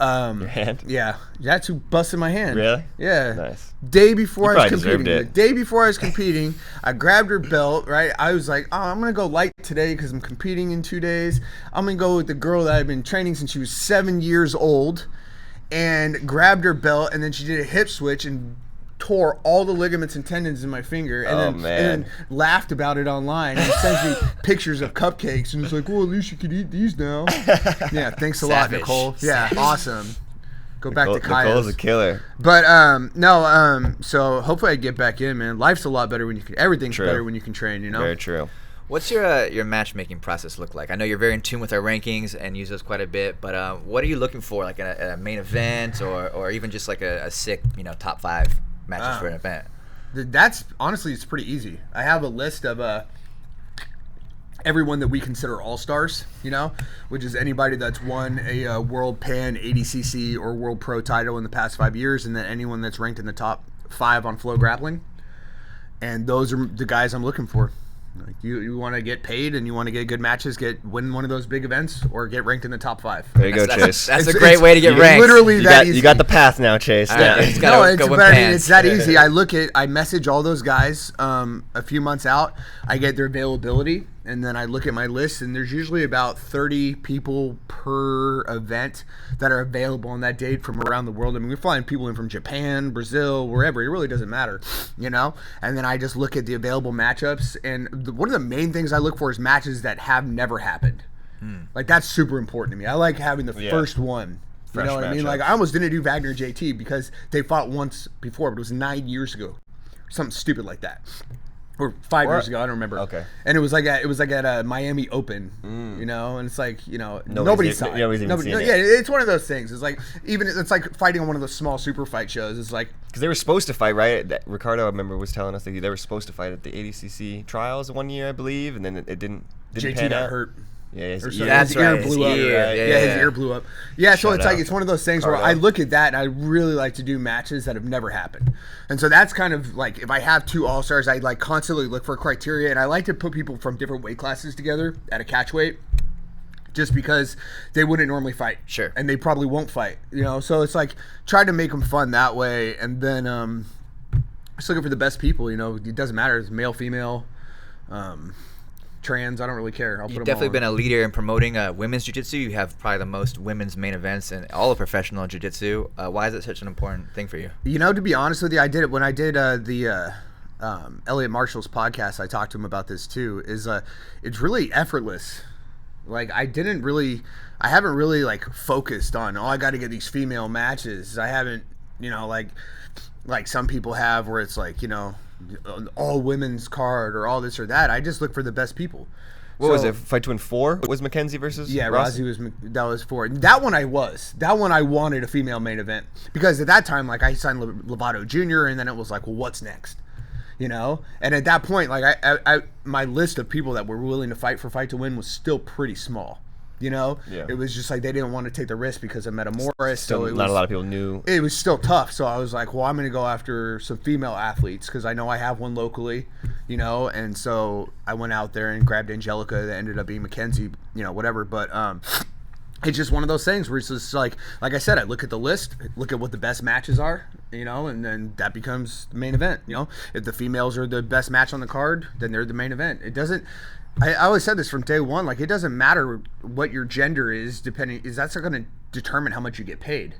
your hand? Yeah, that's who busted my hand. Really? Yeah. Nice. Day before You I was probably deserved competing. it. The day before I was competing, I grabbed her belt, right? I was like, I'm going to go light today because I'm competing in 2 days. I'm going to go with the girl that I've been training since she was 7 years old, and grabbed her belt, and then she did a hip switch and tore all the ligaments and tendons in my finger, and then laughed about it online and sends me pictures of cupcakes, and it's like, well, at least you could eat these now. Yeah, thanks a lot, Savage. Nicole. Yeah, awesome. Go back to Kaya's. Nicole's a killer. But so hopefully I get back in, man. Life's a lot better when you can. Everything's True. better when you can train. Very true. What's your matchmaking process look like? I know you're very in tune with our rankings and use those quite a bit, but what are you looking for, like a main event or even just like a sick, top 5 matches for an event? That's honestly, it's pretty easy. I have a list of everyone that we consider all-stars, which is anybody that's won a World Pan, ADCC, or World Pro title in the past 5 years, and then anyone that's ranked in the top 5 on FloGrappling. And those are the guys I'm looking for. Like you want to get paid and you want to get good matches, win one of those big events, or get ranked in the top 5. There you go, Chase. That's a great way to get ranked. Literally that easy. You got the path now, Chase. Yeah. Yeah. It's that easy. I message all those guys a few months out. I get their availability, and then I look at my list, and there's usually about 30 people per event that are available on that date from around the world. I mean, we're flying people in from Japan, Brazil, wherever. It really doesn't matter, And then I just look at the available matchups, and one of the main things I look for is matches that have never happened. Like, that's super important to me. I like having the first one. You know what I mean? Like, I almost didn't do Wagner JT because they fought once before, but it was 9 years ago. Something stupid like that. Or 5 years ago, I don't remember. Okay. And it was like at a Miami Open, and it's like, nobody saw it. Nobody's even seen it. Yeah, it's one of those things. It's like it's like fighting on one of those small super fight shows. It's like, Because they were supposed to fight, right? Ricardo, I remember, was telling us that they were supposed to fight at the ADCC trials one year, I believe, and then it didn't JT pan got out. hurt. Yeah, Or his something. ear. His ear right, blew up. his ear, Yeah, yeah. his ear blew up. Yeah, so Shout it's like out. it's one of those things where Ricardo. I look at that and I really like to do matches that have never happened. And so that's kind of like, if I have 2 all-stars, I like constantly look for criteria, and I like to put people from different weight classes together at a catch weight, just because they wouldn't normally fight. Sure. And they probably won't fight, So it's like, try to make them fun that way, and then just looking for the best people, It doesn't matter. It's male, female, trans, I don't really care. I'll put You've them definitely all been a leader in promoting women's jiu-jitsu. You have probably the most women's main events in all of professional jiu-jitsu. Why is it such an important thing for you? To be honest with you, I did it when I did the Elliot Marshall's podcast. I talked to him about this too. It's really effortless. Like, I haven't really like focused on, I got to get these female matches. I haven't, like some people have, where it's like, all women's card or all this or that. I just look for the best people. What was it? Fight to Win 4 was Mackenzie versus Rossi that was 4. That one I wanted a female main event, because at that time, like, I signed Lovato Jr., and then it was like, well, what's next? And at that point, like, I my list of people that were willing to fight for Fight to Win was still pretty small. Yeah. It was just like they didn't want to take the risk because of Metamoris. Still, so not a lot of people knew. It was still tough. So I was like, well, I'm going to go after some female athletes because I know I have one locally, And so I went out there and grabbed Angelica. That ended up being Mackenzie, whatever. But it's just one of those things where it's just like I said, I look at the list, look at what the best matches are, and then that becomes the main event. If the females are the best match on the card, then they're the main event. It doesn't. I always said this from day one. Like, it doesn't matter what your gender is. That's not going to determine how much you get paid.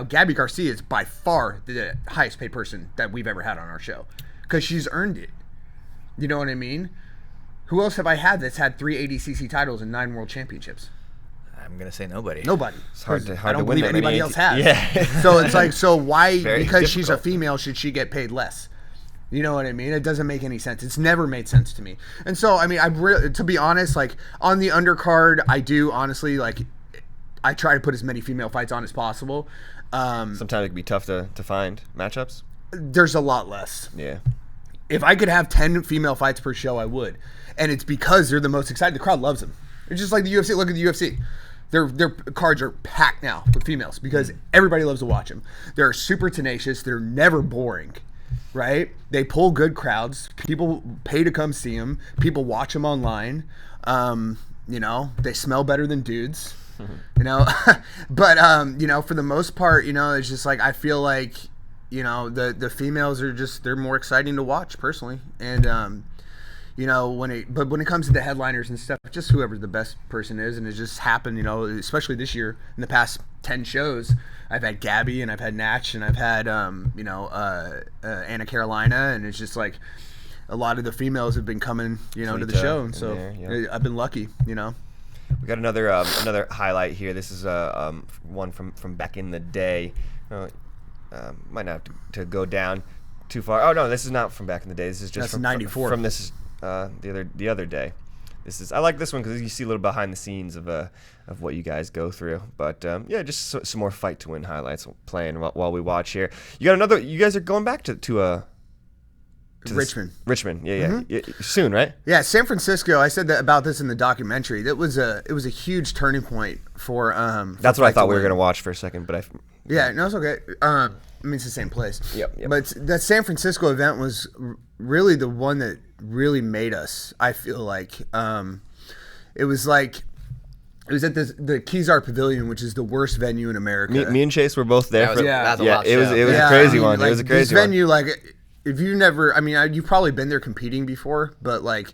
Gabby Garcia is by far the highest paid person that we've ever had on our show because she's earned it. You know what I mean? Who else have I had that's had 3 ADCC titles and 9 world championships? I'm gonna say nobody. It's hard to I don't win believe anybody else has. Yeah. So it's like, so why? Very because she's a difficult. female, should she get paid less? You know what I mean? It doesn't make any sense. It's never made sense to me. And so, I mean, to be honest, like on the undercard, I do honestly like. I try to put as many female fights on as possible. Sometimes it can be tough to find matchups. There's a lot less. Yeah. If I could have 10 female fights per show, I would. And it's because they're the most exciting. The crowd loves them. It's just like the UFC. Look at the UFC. Their cards are packed now with females because everybody loves to watch them. They're super tenacious. They're never boring, right? They pull good crowds. People pay to come see them. People watch them online. They smell better than dudes. But for the most part, it's just like I feel like the females are they're more exciting to watch personally, and when it comes to the headliners and stuff, just whoever the best person is, and it just happened, especially this year in the past 10 shows, I've had Gabby and I've had Natch and I've had Anna Carolina, and it's just like a lot of the females have been coming to the show, and so I've been lucky. We got another highlight here. This is one from back in the day. Might not have to go down too far. Oh no, this is not from back in the day. This is just from 94. From this the other day. I like this one because you see a little behind the scenes of what you guys go through. But just some more fight to win highlights playing while we watch here. You guys are going back to Richmond. Richmond, yeah. Soon, right? Yeah, San Francisco. I said that about this in the documentary. It was a huge turning point for. That's what I thought we were gonna watch for a second, but Yeah, no, it's okay. I mean, it's the same place. Yep. But that San Francisco event was really the one that really made us. I feel like it was at the Kezar Pavilion, which is the worst venue in America. Me and Chase were both there. That was a wild it was show. a crazy one. It was a crazy this one. venue, like, if you never, I mean, you've probably been there competing before, but like,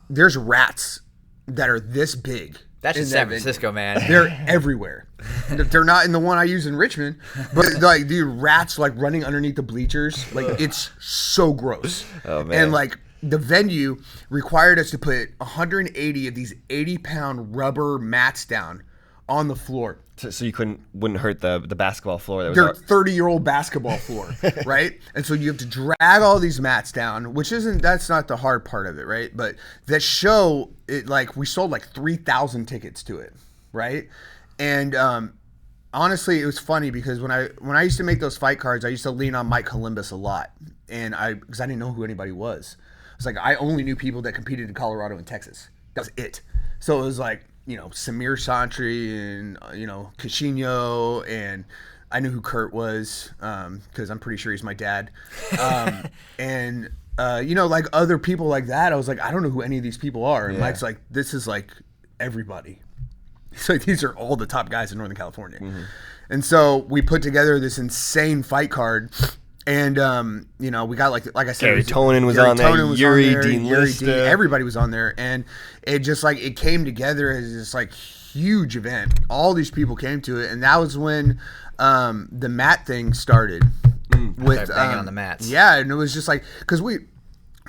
there's rats that are this big. That's just San Francisco, man. They're everywhere. They're not in the one I use in Richmond, but like, dude, rats like running underneath the bleachers. Like, it's so gross. Oh, man. And like, the venue required us to put 180 of these 80-pound rubber mats down on the floor. So you wouldn't hurt the basketball floor. They're 30-year-old basketball floor, right? And so you have to drag all these mats down, that's not the hard part of it, right? But that show, we sold like 3,000 tickets to it, right? And honestly, it was funny because when I used to make those fight cards, I used to lean on Mike Columbus a lot, and because I didn't know who anybody was. It's like I only knew people that competed in Colorado and Texas. That was it. So it was like, Samir Santry and, Cachino, and I knew who Kurt was because I'm pretty sure he's my dad. And, like other people like that, I was like, I don't know who any of these people are. And Mike's like, this is like everybody. It's like, these are all the top guys in Northern California. Mm-hmm. And so we put together this insane fight card. And we got like I said, Gary Tonin was on there, Yuri, Dean Lista. Everybody was on there, and it just like it came together as this like huge event. All these people came to it, and that was when the mat thing started. With banging on the mats. Yeah, and it was just like because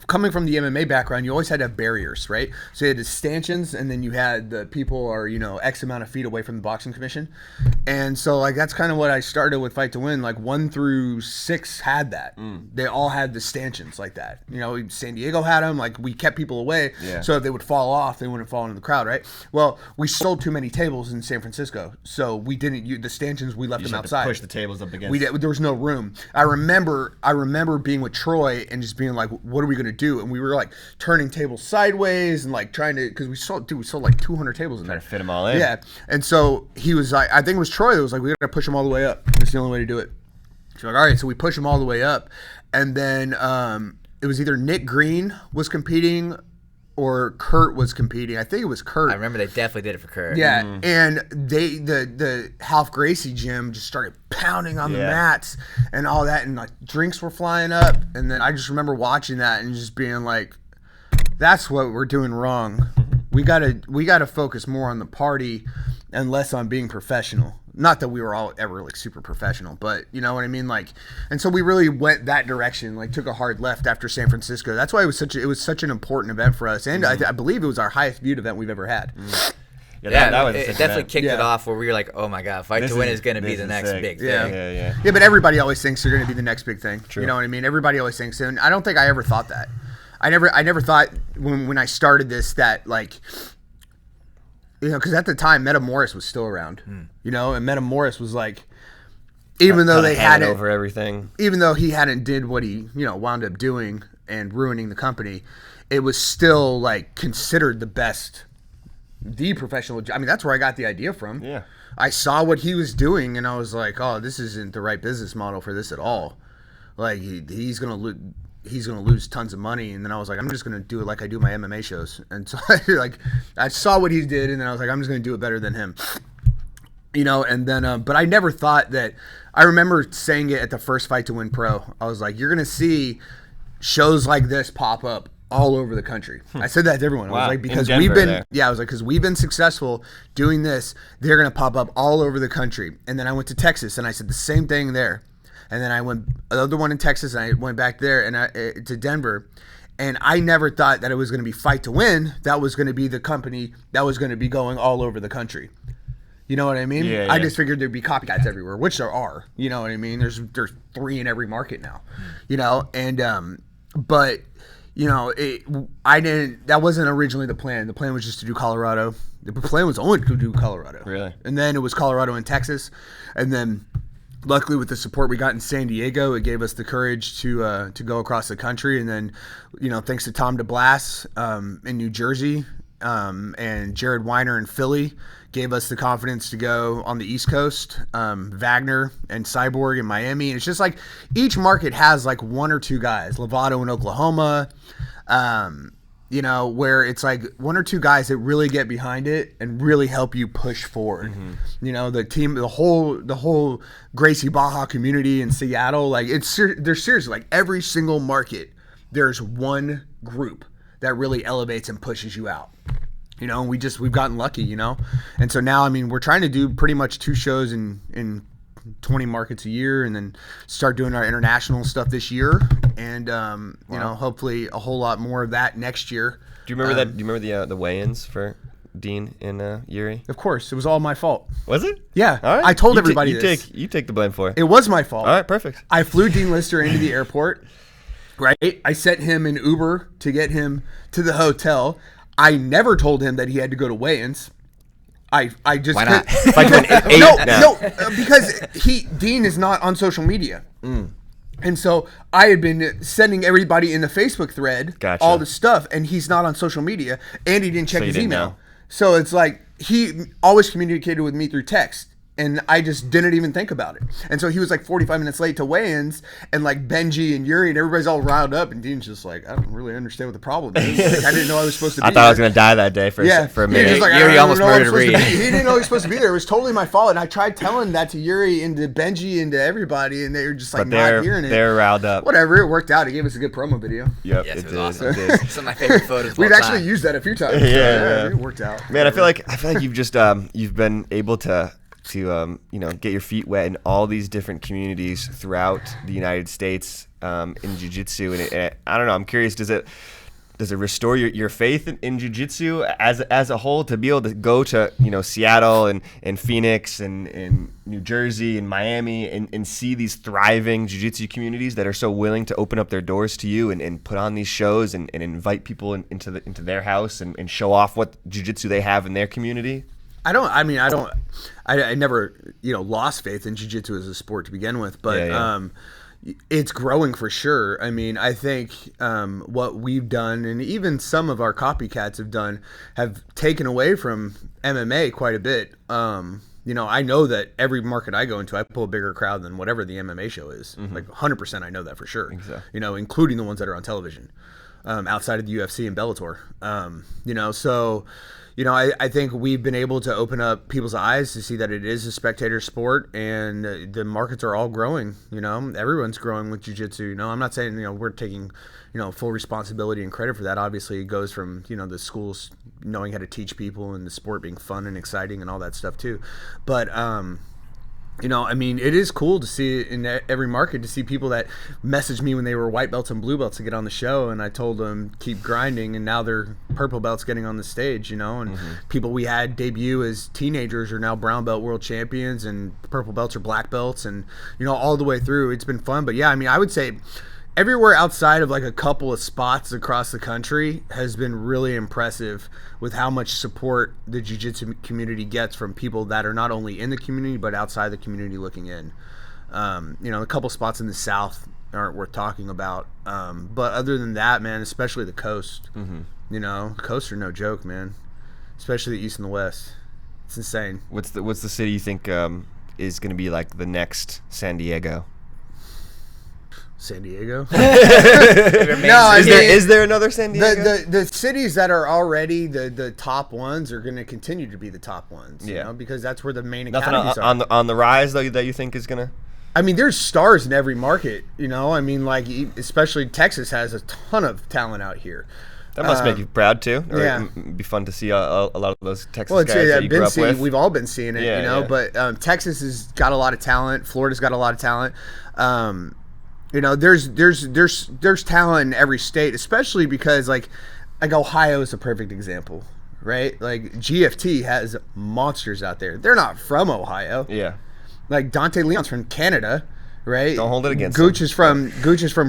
coming from the MMA background, you always had to have barriers, right? So you had the stanchions, and then you had the people are, X amount of feet away from the boxing commission. And so, like, that's kind of what I started with Fight to Win. Like, 1 through 6 had that. They all had the stanchions like that. San Diego had them. Like, we kept people away. Yeah. So if they would fall off, they wouldn't fall into the crowd, right? Well, we sold too many tables in San Francisco. So we didn't use the stanchions. We left them outside. Push the tables up against. There was no room. I remember being with Troy and just being like, what are we going to do? And we were like turning tables sideways and like trying to, because we sold like 200 tables in there. Trying to fit them all in. Yeah. And so he was like, I think it was Troy that was like, we got to push them all the way up. That's the only way to do it. So like, all right. So we push them all the way up. And then it was either Nick Green was competing or Kurt was competing. I think it was Kurt. I remember they definitely did it for Kurt. Yeah, and the Half Gracie gym just started pounding on the mats and all that, and like drinks were flying up, and then I just remember watching that and just being like, "That's what we're doing wrong. We gotta focus more on the party and less on being professional." Not that we were all ever like super professional, but you know what I mean. Like, and so we really went that direction. Like, took a hard left after San Francisco. That's why it was such an important event for us, and I believe it was our highest viewed event we've ever had. Yeah, that was it definitely kicked it off where we were like, oh my god, Fight to Win is going to be the next big thing. Yeah, but everybody always thinks they're going to be the next big thing. True. You know what I mean? Everybody always thinks, and I don't think I ever thought that. I never thought when I started this that like. You know, because at the time, Meta Morris was still around. You know, and Meta Morris was like, even though they hadn't over everything, even though he hadn't did what he wound up doing and ruining the company, it was still like considered the professional. I mean, that's where I got the idea from. Yeah, I saw what he was doing, and I was like, oh, this isn't the right business model for this at all. Like he's gonna lose tons of money, and then I was like, I'm just gonna do it like I do my MMA shows. And so I saw what he did, and then I was like, I'm just gonna do it better than him, you know. And then but I never thought that. I remember saying it at the first Fight to Win Pro. I was like, you're gonna see shows like this pop up all over the country. I said that to everyone. I was like, because we've been successful doing this, they're gonna pop up all over the country. And then I went to Texas, and I said the same thing there. And then I went another one in Texas, and I went back there and to Denver, and I never thought that it was going to be Fight to Win. That was going to be the company that was going to be going all over the country. You know what I mean? Yeah, I just figured there'd be copycats everywhere, which there are. You know what I mean? There's 3 in every market now. You know, and but you know, that wasn't originally the plan. The plan was just to do Colorado. The plan was only to do Colorado. Really? And then it was Colorado and Texas, and then. Luckily, with the support we got in San Diego, it gave us the courage to go across the country. And then, you know, thanks to Tom DeBlas in New Jersey and Jared Weiner in Philly, gave us the confidence to go on the East Coast. Wagner and Cyborg in Miami. And it's just like each market has like 1 or 2 guys. Lovato in Oklahoma. You know, where it's like 1 or 2 guys that really get behind it and really help you push forward. You know, the team, the whole Gracie Baja community in Seattle, like they're seriously like every single market, there's one group that really elevates and pushes you out. You know, and we've gotten lucky, you know, and so now, I mean, we're trying to do pretty much 2 shows in 20 markets a year, and then start doing our international stuff this year, and you know, hopefully a whole lot more of that next year. Do you remember that? Do you remember the weigh-ins for Dean and Yuri? Of course, it was all my fault. Was it? Yeah, all right. I told everybody this. You take the blame for it. It was my fault. All right, perfect. I flew Dean Lister into the airport. Right, I sent him an Uber to get him to the hotel. I never told him that he had to go to weigh-ins. I just why not? Because Dean is not on social media, and so I had been sending everybody in the Facebook thread all the stuff, and he's not on social media, and he didn't check his email. Know. So it's like he always communicated with me through text. And I just didn't even think about it. And so he was like 45 minutes late to weigh-ins, and like Benji and Yuri and everybody's all riled up, and Dean's just like, I don't really understand what the problem is. Like, I didn't know I was supposed to be there. I thought I was going to die that day for a minute. Just like, Yuri almost murdered Reed. He didn't know he was supposed to be there. It was totally my fault. And I tried telling that to Yuri and to Benji and to everybody, and they were just like not hearing it. They were riled up. Whatever, it worked out. It gave us a good promo video. Yep, yes, it was awesome. It did. Some of my favorite photos. We've actually used that a few times. Yeah, it worked out. Man, I feel like you've just you've been able to you know, get your feet wet in all these different communities throughout the United States in jiu-jitsu, and I don't know, I'm curious, does it restore your faith in jiu-jitsu as a whole, to be able to go to, you know, Seattle and Phoenix and New Jersey and Miami and see these thriving jiu-jitsu communities that are so willing to open up their doors to you and put on these shows and invite people into their house and show off what jiu-jitsu they have in their community? I never, you know, lost faith in jiu-jitsu as a sport to begin with, but it's growing for sure. I mean, I think what we've done, and even some of our copycats have done, have taken away from MMA quite a bit. You know, I know that every market I go into, I pull a bigger crowd than whatever the MMA show is. Like 100%, I know that for sure. I think so. You know, including the ones that are on television. outside of the UFC and Bellator. So. I think we've been able to open up people's eyes to see that it is a spectator sport, and the markets are all growing. Everyone's growing with jiu-jitsu. I'm not saying we're taking full responsibility and credit for that. Obviously, it goes from the schools knowing how to teach people and the sport being fun and exciting and all that stuff too. But it is cool to see it in every market, to see people that messaged me when they were white belts and blue belts to get on the show, and I told them keep grinding, and now they're purple belts getting on the stage, and people we had debut as teenagers are now brown belt world champions, and purple belts are black belts, and all the way through. It's been fun. But yeah, I would say everywhere outside of like a couple of spots across the country has been really impressive with how much support the jiu-jitsu community gets from people that are not only in the community but outside the community looking in. A couple spots in the South aren't worth talking about, but other than that, man, especially the coast. Coasts are no joke, man, especially the East and the West. It's insane. What's the city you think is going to be like the next San Diego? San Diego? No, is there another San Diego? The cities that are already the top ones are going to continue to be the top ones, because that's where the main academies are. On the rise, though, that you think is going to... there's stars in every market, especially Texas has a ton of talent out here. That must make you proud, too. Yeah. It'd be fun to see a lot of those Texas guys that you grew up with. We've all been seeing it, but Texas has got a lot of talent. Florida's got a lot of talent. There's talent in every state, especially because like Ohio is a perfect example, right? Like GFT has monsters out there. They're not from Ohio. Yeah. Like Dante Leon's from Canada, right? Don't hold it against Gooch is from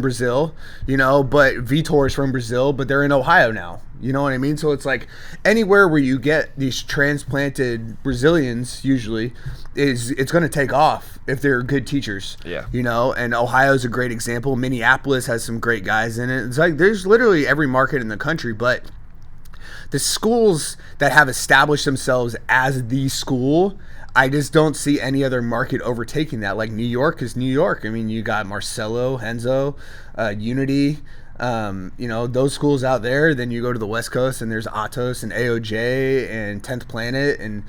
Brazil, but Vitor is from Brazil, but they're in Ohio now. You know what I mean? So it's like anywhere where you get these transplanted Brazilians, usually, it's going to take off if they're good teachers. Yeah. And Ohio's a great example. Minneapolis has some great guys in it. It's like there's literally every market in the country, but the schools that have established themselves as the school, I just don't see any other market overtaking that. Like New York is New York. You got Marcelo, Henzo, Unity, those schools out there. Then you go to the West Coast and there's Atos and AOJ and 10th Planet, and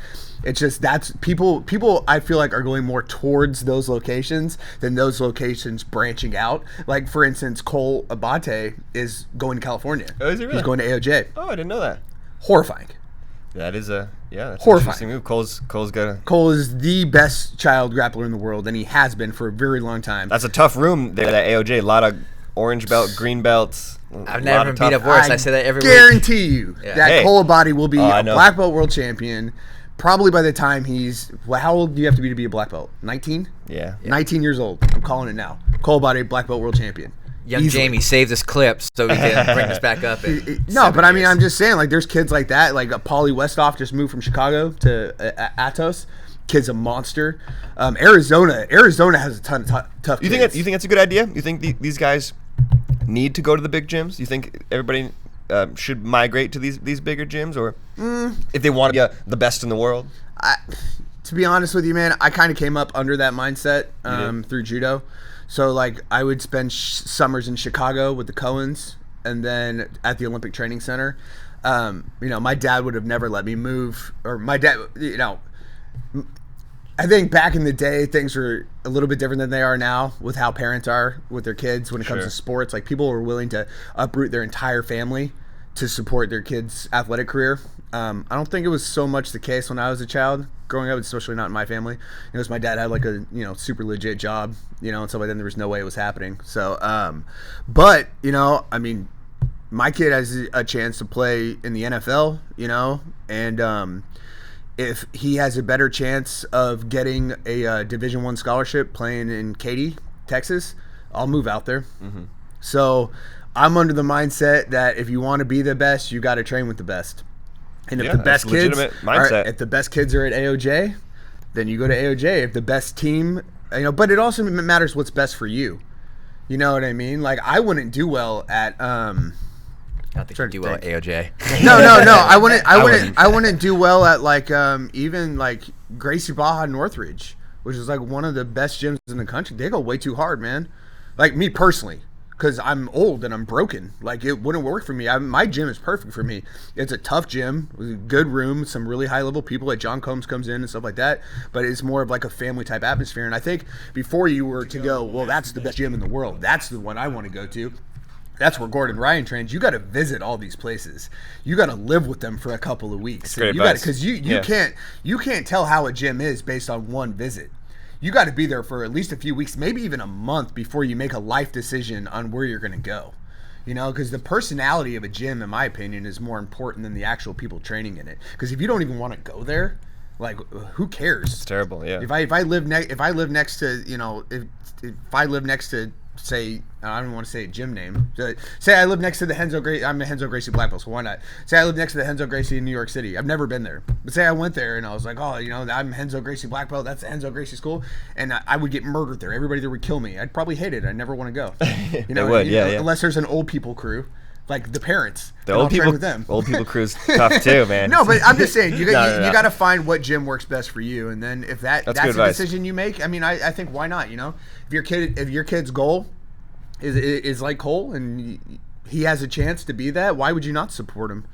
it's just that's people I feel like are going more towards those locations than those locations branching out. Like for instance, Cole Abate is going to California. Oh, is he really? He's going to AOJ. Oh, I didn't know that. Horrifying. That is that's horrifying. An interesting move. Cole is the best child grappler in the world, and he has been for a very long time. That's a tough room there at AOJ. A lot of orange belt, green belts. I've never been beat up worse. I say that every week. Guarantee you that Cole Abate will be a black belt world champion. Probably by the time he's... Well, how old do you have to be a black belt? 19? Yeah. 19 years old. I'm calling it now. Cole Abate, black belt world champion. Young easily. Jamie, save this clip so we can bring this back up. No, but I'm just saying, like, there's kids like that. Like, Paulie Westhoff just moved from Chicago to Atos. Kid's a monster. Arizona has a ton of tough kids. You think that's a good idea? You think these guys need to go to the big gyms? You think everybody should migrate to these bigger gyms, or if they want to be the best in the world? To be honest with you, man, I kind of came up under that mindset through judo. So, like, I would spend summers in Chicago with the Cohens and then at the Olympic Training Center. My dad would have never let me move. Or my dad, I think back in the day, things were a little bit different than they are now with how parents are with their kids when it comes to sports. Like, people were willing to uproot their entire family to support their kids' athletic career. I don't think it was so much the case when I was a child growing up, especially not in my family. My dad had like a super legit job, and so by then there was no way it was happening. So, but my kid has a chance to play in the NFL, and if he has a better chance of getting a Division I scholarship playing in Katy, Texas, I'll move out there. Mm-hmm. So I'm under the mindset that if you want to be the best, you got to train with the best. And if the best kids if the best kids are at AOJ, then you go to AOJ. If the best team, but it also matters what's best for you. You know what I mean? Like, I wouldn't do well at I don't think you do well at AOJ. No. I wouldn't do well at like even like Gracie Baja Northridge, which is like one of the best gyms in the country. They go way too hard, man. Like, me personally, because I'm old and I'm broken. Like, it wouldn't work for me. My gym is perfect for me. It's a tough gym, with a good room, some really high level people. Like John Combs comes in and stuff like that. But it's more of like a family type atmosphere. And I think before you were to go, well, that's the best gym in the world, that's the one I want to go to. That's where Gordon Ryan trains. You got to visit all these places. You got to live with them for a couple of weeks. Because you can't tell how a gym is based on one visit. You got to be there for at least a few weeks, maybe even a month before you make a life decision on where you're going to go. You know, because the personality of a gym, in my opinion, is more important than the actual people training in it. Because if you don't even want to go there, like, who cares? It's terrible. Yeah. If I live next to, you know, if I live next to, say, I don't want to say a gym name. Say I live next to the Renzo Gracie. I'm a Renzo Gracie black belt, so why not? Say I live next to the Renzo Gracie in New York City. I've never been there, but say I went there and I was like, oh, you know, I'm Renzo Gracie black belt. That's the Renzo Gracie school, and I would get murdered there. Everybody there would kill me. I'd probably hate it. I'd never want to go. You know, unless there's an old people crew. Like the parents, the old people crew's tough too, man. No, but I'm just saying, you got to find what gym works best for you, and then if that's the decision you make, I mean, I think why not? You know, if your kid's goal is like Cole and he has a chance to be that, why would you not support him?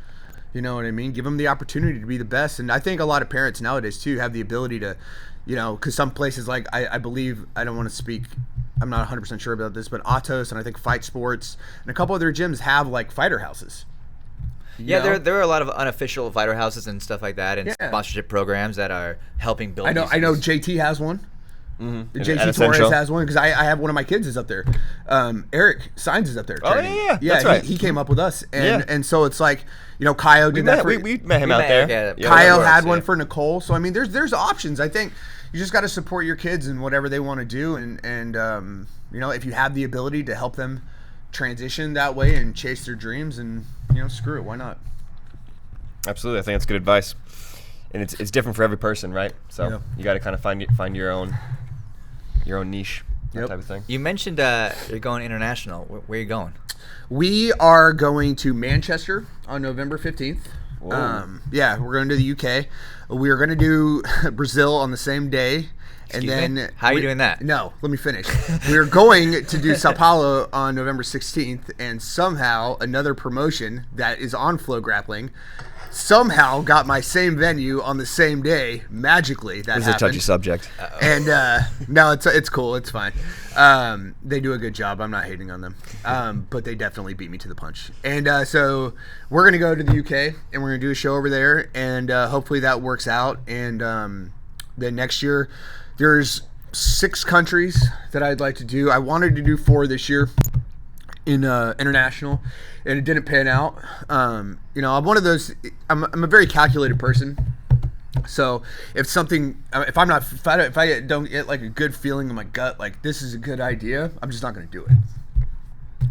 You know what I mean? Give him the opportunity to be the best. And I think a lot of parents nowadays too have the ability to, you know, because some places, like I believe, I don't want to speak, I'm not 100% sure about this, but Atos and I think Fight Sports and a couple other gyms have like fighter houses. Yeah, there are a lot of unofficial fighter houses and stuff like that, and sponsorship programs that are helping build. I know JT has one. Mm-hmm. JT Torres has one, because I have one of my kids is up there. Eric Signs is up there training. Oh yeah, that's right. He came up with us, and so it's like, you know, Kyle did that. We met him out there. Kyle had one for Nicole. So I mean, there's options. I think you just got to support your kids in whatever they want to do, and you know, if you have the ability to help them transition that way and chase their dreams, and you know, screw it, why not? Absolutely, I think that's good advice, and it's different for every person, right? So you got to kind of find your own niche, that type of thing. You mentioned you're going international. Where are you going? We are going to Manchester on November 15th. Yeah, we're going to the UK. We are going to do Brazil on the same day. How are you doing that? No, let me finish. We're going to do Sao Paulo on November 16th, and somehow another promotion that is on FloGrappling somehow got my same venue on the same day. Magically, that happened. This is a touchy subject. And no, it's cool. It's fine. They do a good job. I'm not hating on them. But they definitely beat me to the punch. And so we're going to go to the UK, and we're going to do a show over there, and hopefully that works out. And then next year, there's 6 countries that I'd like to do. I wanted to do 4 this year in international, and it didn't pan out. You know, I'm one of those. I'm a very calculated person. So if I don't get like a good feeling in my gut, like this is a good idea, I'm just not going to do it.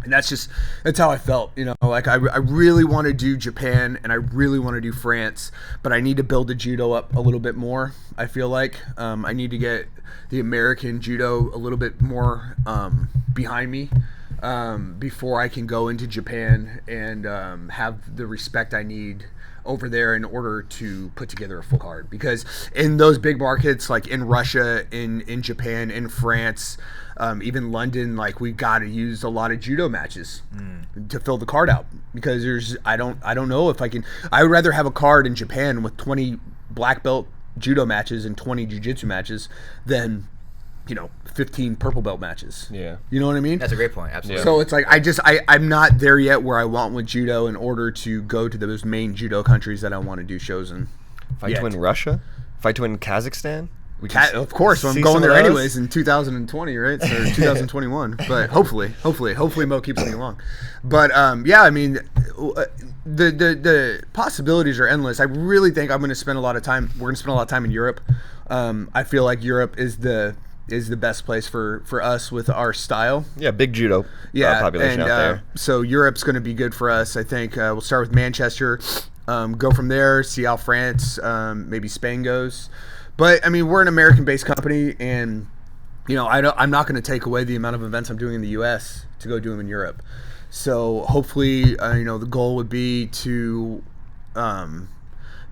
And that's how I felt, you know, like I really want to do Japan and I really want to do France, but I need to build the judo up a little bit more. I feel like I need to get the American judo a little bit more behind me before I can go into Japan and have the respect I need over there in order to put together a full card. Because in those big markets, like in Russia, in Japan, in France, even London, like we got to use a lot of judo matches to fill the card out. Because I don't know if I can. I would rather have a card in Japan with 20 black belt judo matches and 20 jiu-jitsu matches than, you know, 15 purple belt matches. Yeah. You know what I mean? That's a great point. Absolutely. So it's like I'm not there yet where I want with judo in order to go to those main judo countries that I want to do shows in. Fight to win Russia? Fight to win Kazakhstan? Of course, I'm going there anyways in 2020, right? Or 2021. But hopefully Mo keeps me along. But yeah, I mean, the possibilities are endless. I really think I'm going to spend a lot of time. We're going to spend a lot of time in Europe. I feel like Europe is the best place for us with our style. Yeah, big judo population out there. So Europe's going to be good for us. I think we'll start with Manchester, go from there, see how France, maybe Spain goes. But I mean, we're an American-based company, and you know, I'm not going to take away the amount of events I'm doing in the U.S. to go do them in Europe. So hopefully, you know, the goal would be to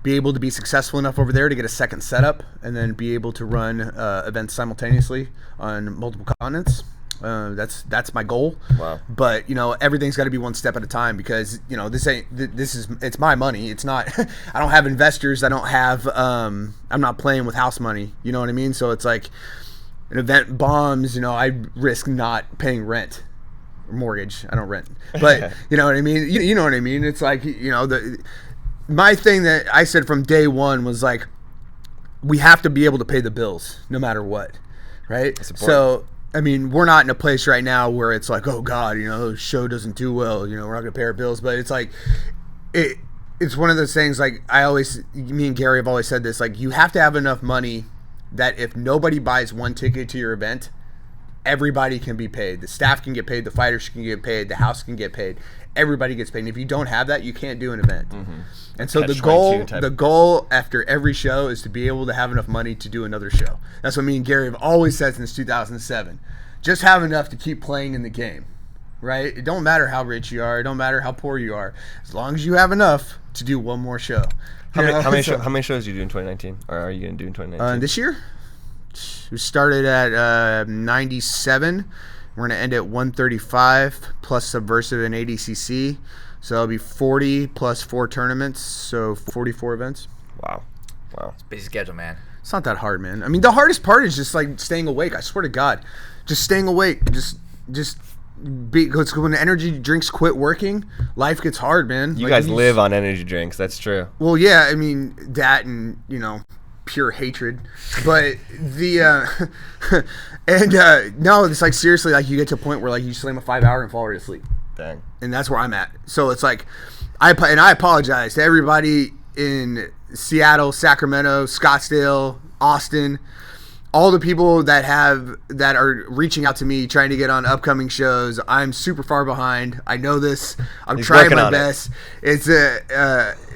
be able to be successful enough over there to get a second setup, and then be able to run events simultaneously on multiple continents. That's my goal. Wow. But everything's got to be one step at a time, because it's my money. It's not. I don't have investors. I don't have. I'm not playing with house money. You know what I mean? So it's like an event bombs. I risk not paying rent or mortgage. I don't rent, but you know what I mean. You know what I mean? It's like my thing that I said from day one was like, we have to be able to pay the bills no matter what, right? So, I mean, we're not in a place right now where it's like, oh God, the show doesn't do well, we're not gonna pay our bills. But it's like, it's one of those things, like me and Gary have always said this, like, you have to have enough money that if nobody buys one ticket to your event, everybody can be paid. The staff can get paid, the fighters can get paid, the house can get paid. Everybody gets paid. And if you don't have that, you can't do an event. Mm-hmm. And so the goal after every show is to be able to have enough money to do another show. That's what me and Gary have always said since 2007. Just have enough to keep playing in the game, right? It don't matter how rich you are. It don't matter how poor you are. As long as you have enough to do one more show. How many shows do you do in 2019? Or are you going to do in 2019? This year? We started at 97. We're going to end at 135 plus Subversive and ADCC. So it'll be 40 plus 4 tournaments, so 44 events. Wow. It's a busy schedule, man. It's not that hard, man. I mean, the hardest part is just like staying awake. I swear to God. Just staying awake. Just because when the energy drinks quit working, life gets hard, man. You guys live on energy drinks. That's true. Well, yeah. I mean, that and, pure hatred. But no, it's like seriously, like you get to a point where like you slam a 5-hour and fall right asleep. Dang. And that's where I'm at. So it's like, I apologize to everybody in Seattle, Sacramento, Scottsdale, Austin, all the people that are reaching out to me trying to get on upcoming shows. I'm super far behind. I know this. I'm trying my best. It's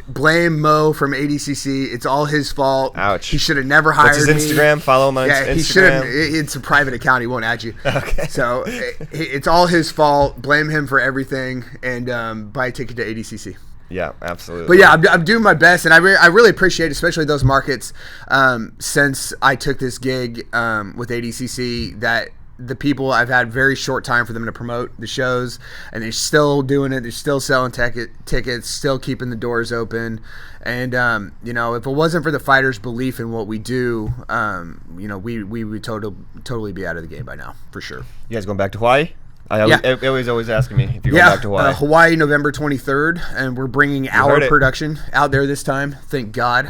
blame Mo from ADCC. It's all his fault. Ouch. He should have never hired me. What's his Instagram? Follow him on Instagram. He should have. It's a private account. He won't add you. Okay. So it's all his fault. Blame him for everything, and buy a ticket to ADCC. Yeah, absolutely. But yeah, I'm doing my best, and I really appreciate, especially those markets, since I took this gig with ADCC, that the people, I've had very short time for them to promote the shows, and they're still doing it. They're still selling tickets, still keeping the doors open. And, if it wasn't for the fighters' belief in what we do, we would totally be out of the game by now, for sure. You guys going back to Hawaii? Everybody's always asking me if you're going back to Hawaii. Hawaii, November 23rd, and we're bringing our production out there this time, thank God.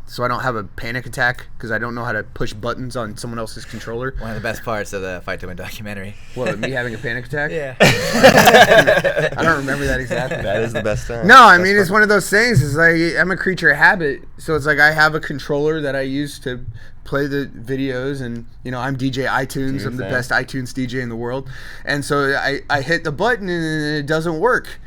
So I don't have a panic attack because I don't know how to push buttons on someone else's controller. One of the best parts of the Fight to Win documentary. What, me having a panic attack? Yeah. I don't remember that exactly. That is the best time. No, I mean, it's one of those things. It's like, I'm a creature of habit. So it's like I have a controller that I use to play the videos, and I'm DJ iTunes. I'm the best iTunes DJ in the world. And so I hit the button and it doesn't work.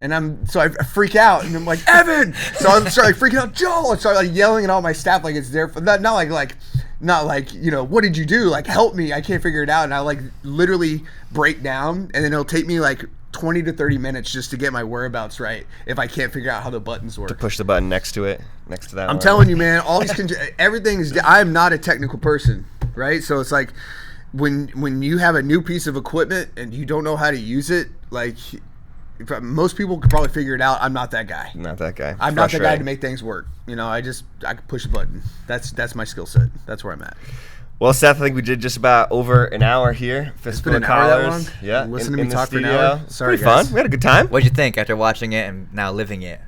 And I freak out, and I'm like, Evan! So I start freaking out, Joel! I start yelling at all my staff like it's there for not like what did you do? Like, help me! I can't figure it out. And I literally break down, and then it'll take me 20 to 30 minutes just to get my whereabouts right if I can't figure out how the buttons work. To push the button next to that. I'm telling you, man, all these everything is. I'm not a technical person, right? So it's like when you have a new piece of equipment and you don't know how to use it, most people could probably figure it out. I'm not that guy. Not that guy. I'm not the guy to make things work. I can push a button. That's my skill set. That's where I'm at. Well, Seth, I think we did just about over an hour here. Fistful of Collars. Yeah. Listen to me talk for an hour. Sorry, pretty guys. fun. We had a good time. What'd you think after watching it and now living it?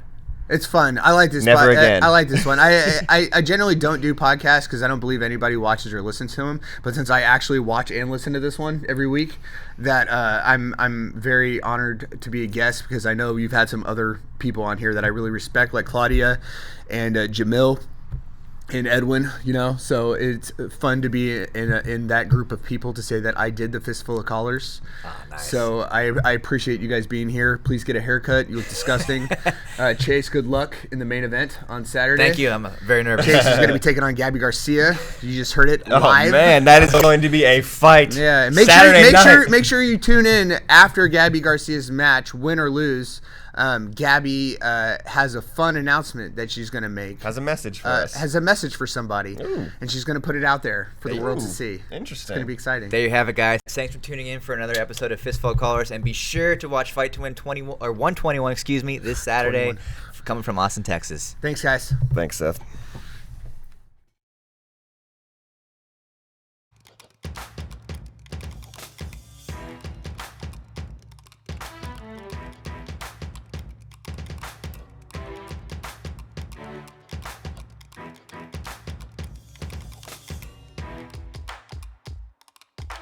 It's fun. I like this. Never again. I like this one. I generally don't do podcasts because I don't believe anybody watches or listens to them. But since I actually watch and listen to this one every week, that I'm very honored to be a guest, because I know you've had some other people on here that I really respect, like Claudia and Jamil and Edwin, so it's fun to be in that group of people to say that I did the Fistful of Collars. Oh, nice. So I appreciate you guys being here. Please get a haircut. You look disgusting. Chase, good luck in the main event on Saturday. Thank you. I'm very nervous. Chase is going to be taking on Gabby Garcia. You just heard it live. Oh man, that is going to be a fight. Yeah, make sure you tune in after Gabby Garcia's match, win or lose. Gabby has a fun announcement that she's going to make. Has a message for us. Has a message for somebody. Ooh. And she's going to put it out there for the world to see. Interesting. It's going to be exciting. There you have it, guys. Thanks for tuning in for another episode of Fistful of Callers, and be sure to watch Fight to Win 121, this Saturday, coming from Austin, Texas. Thanks, guys. Thanks, Seth.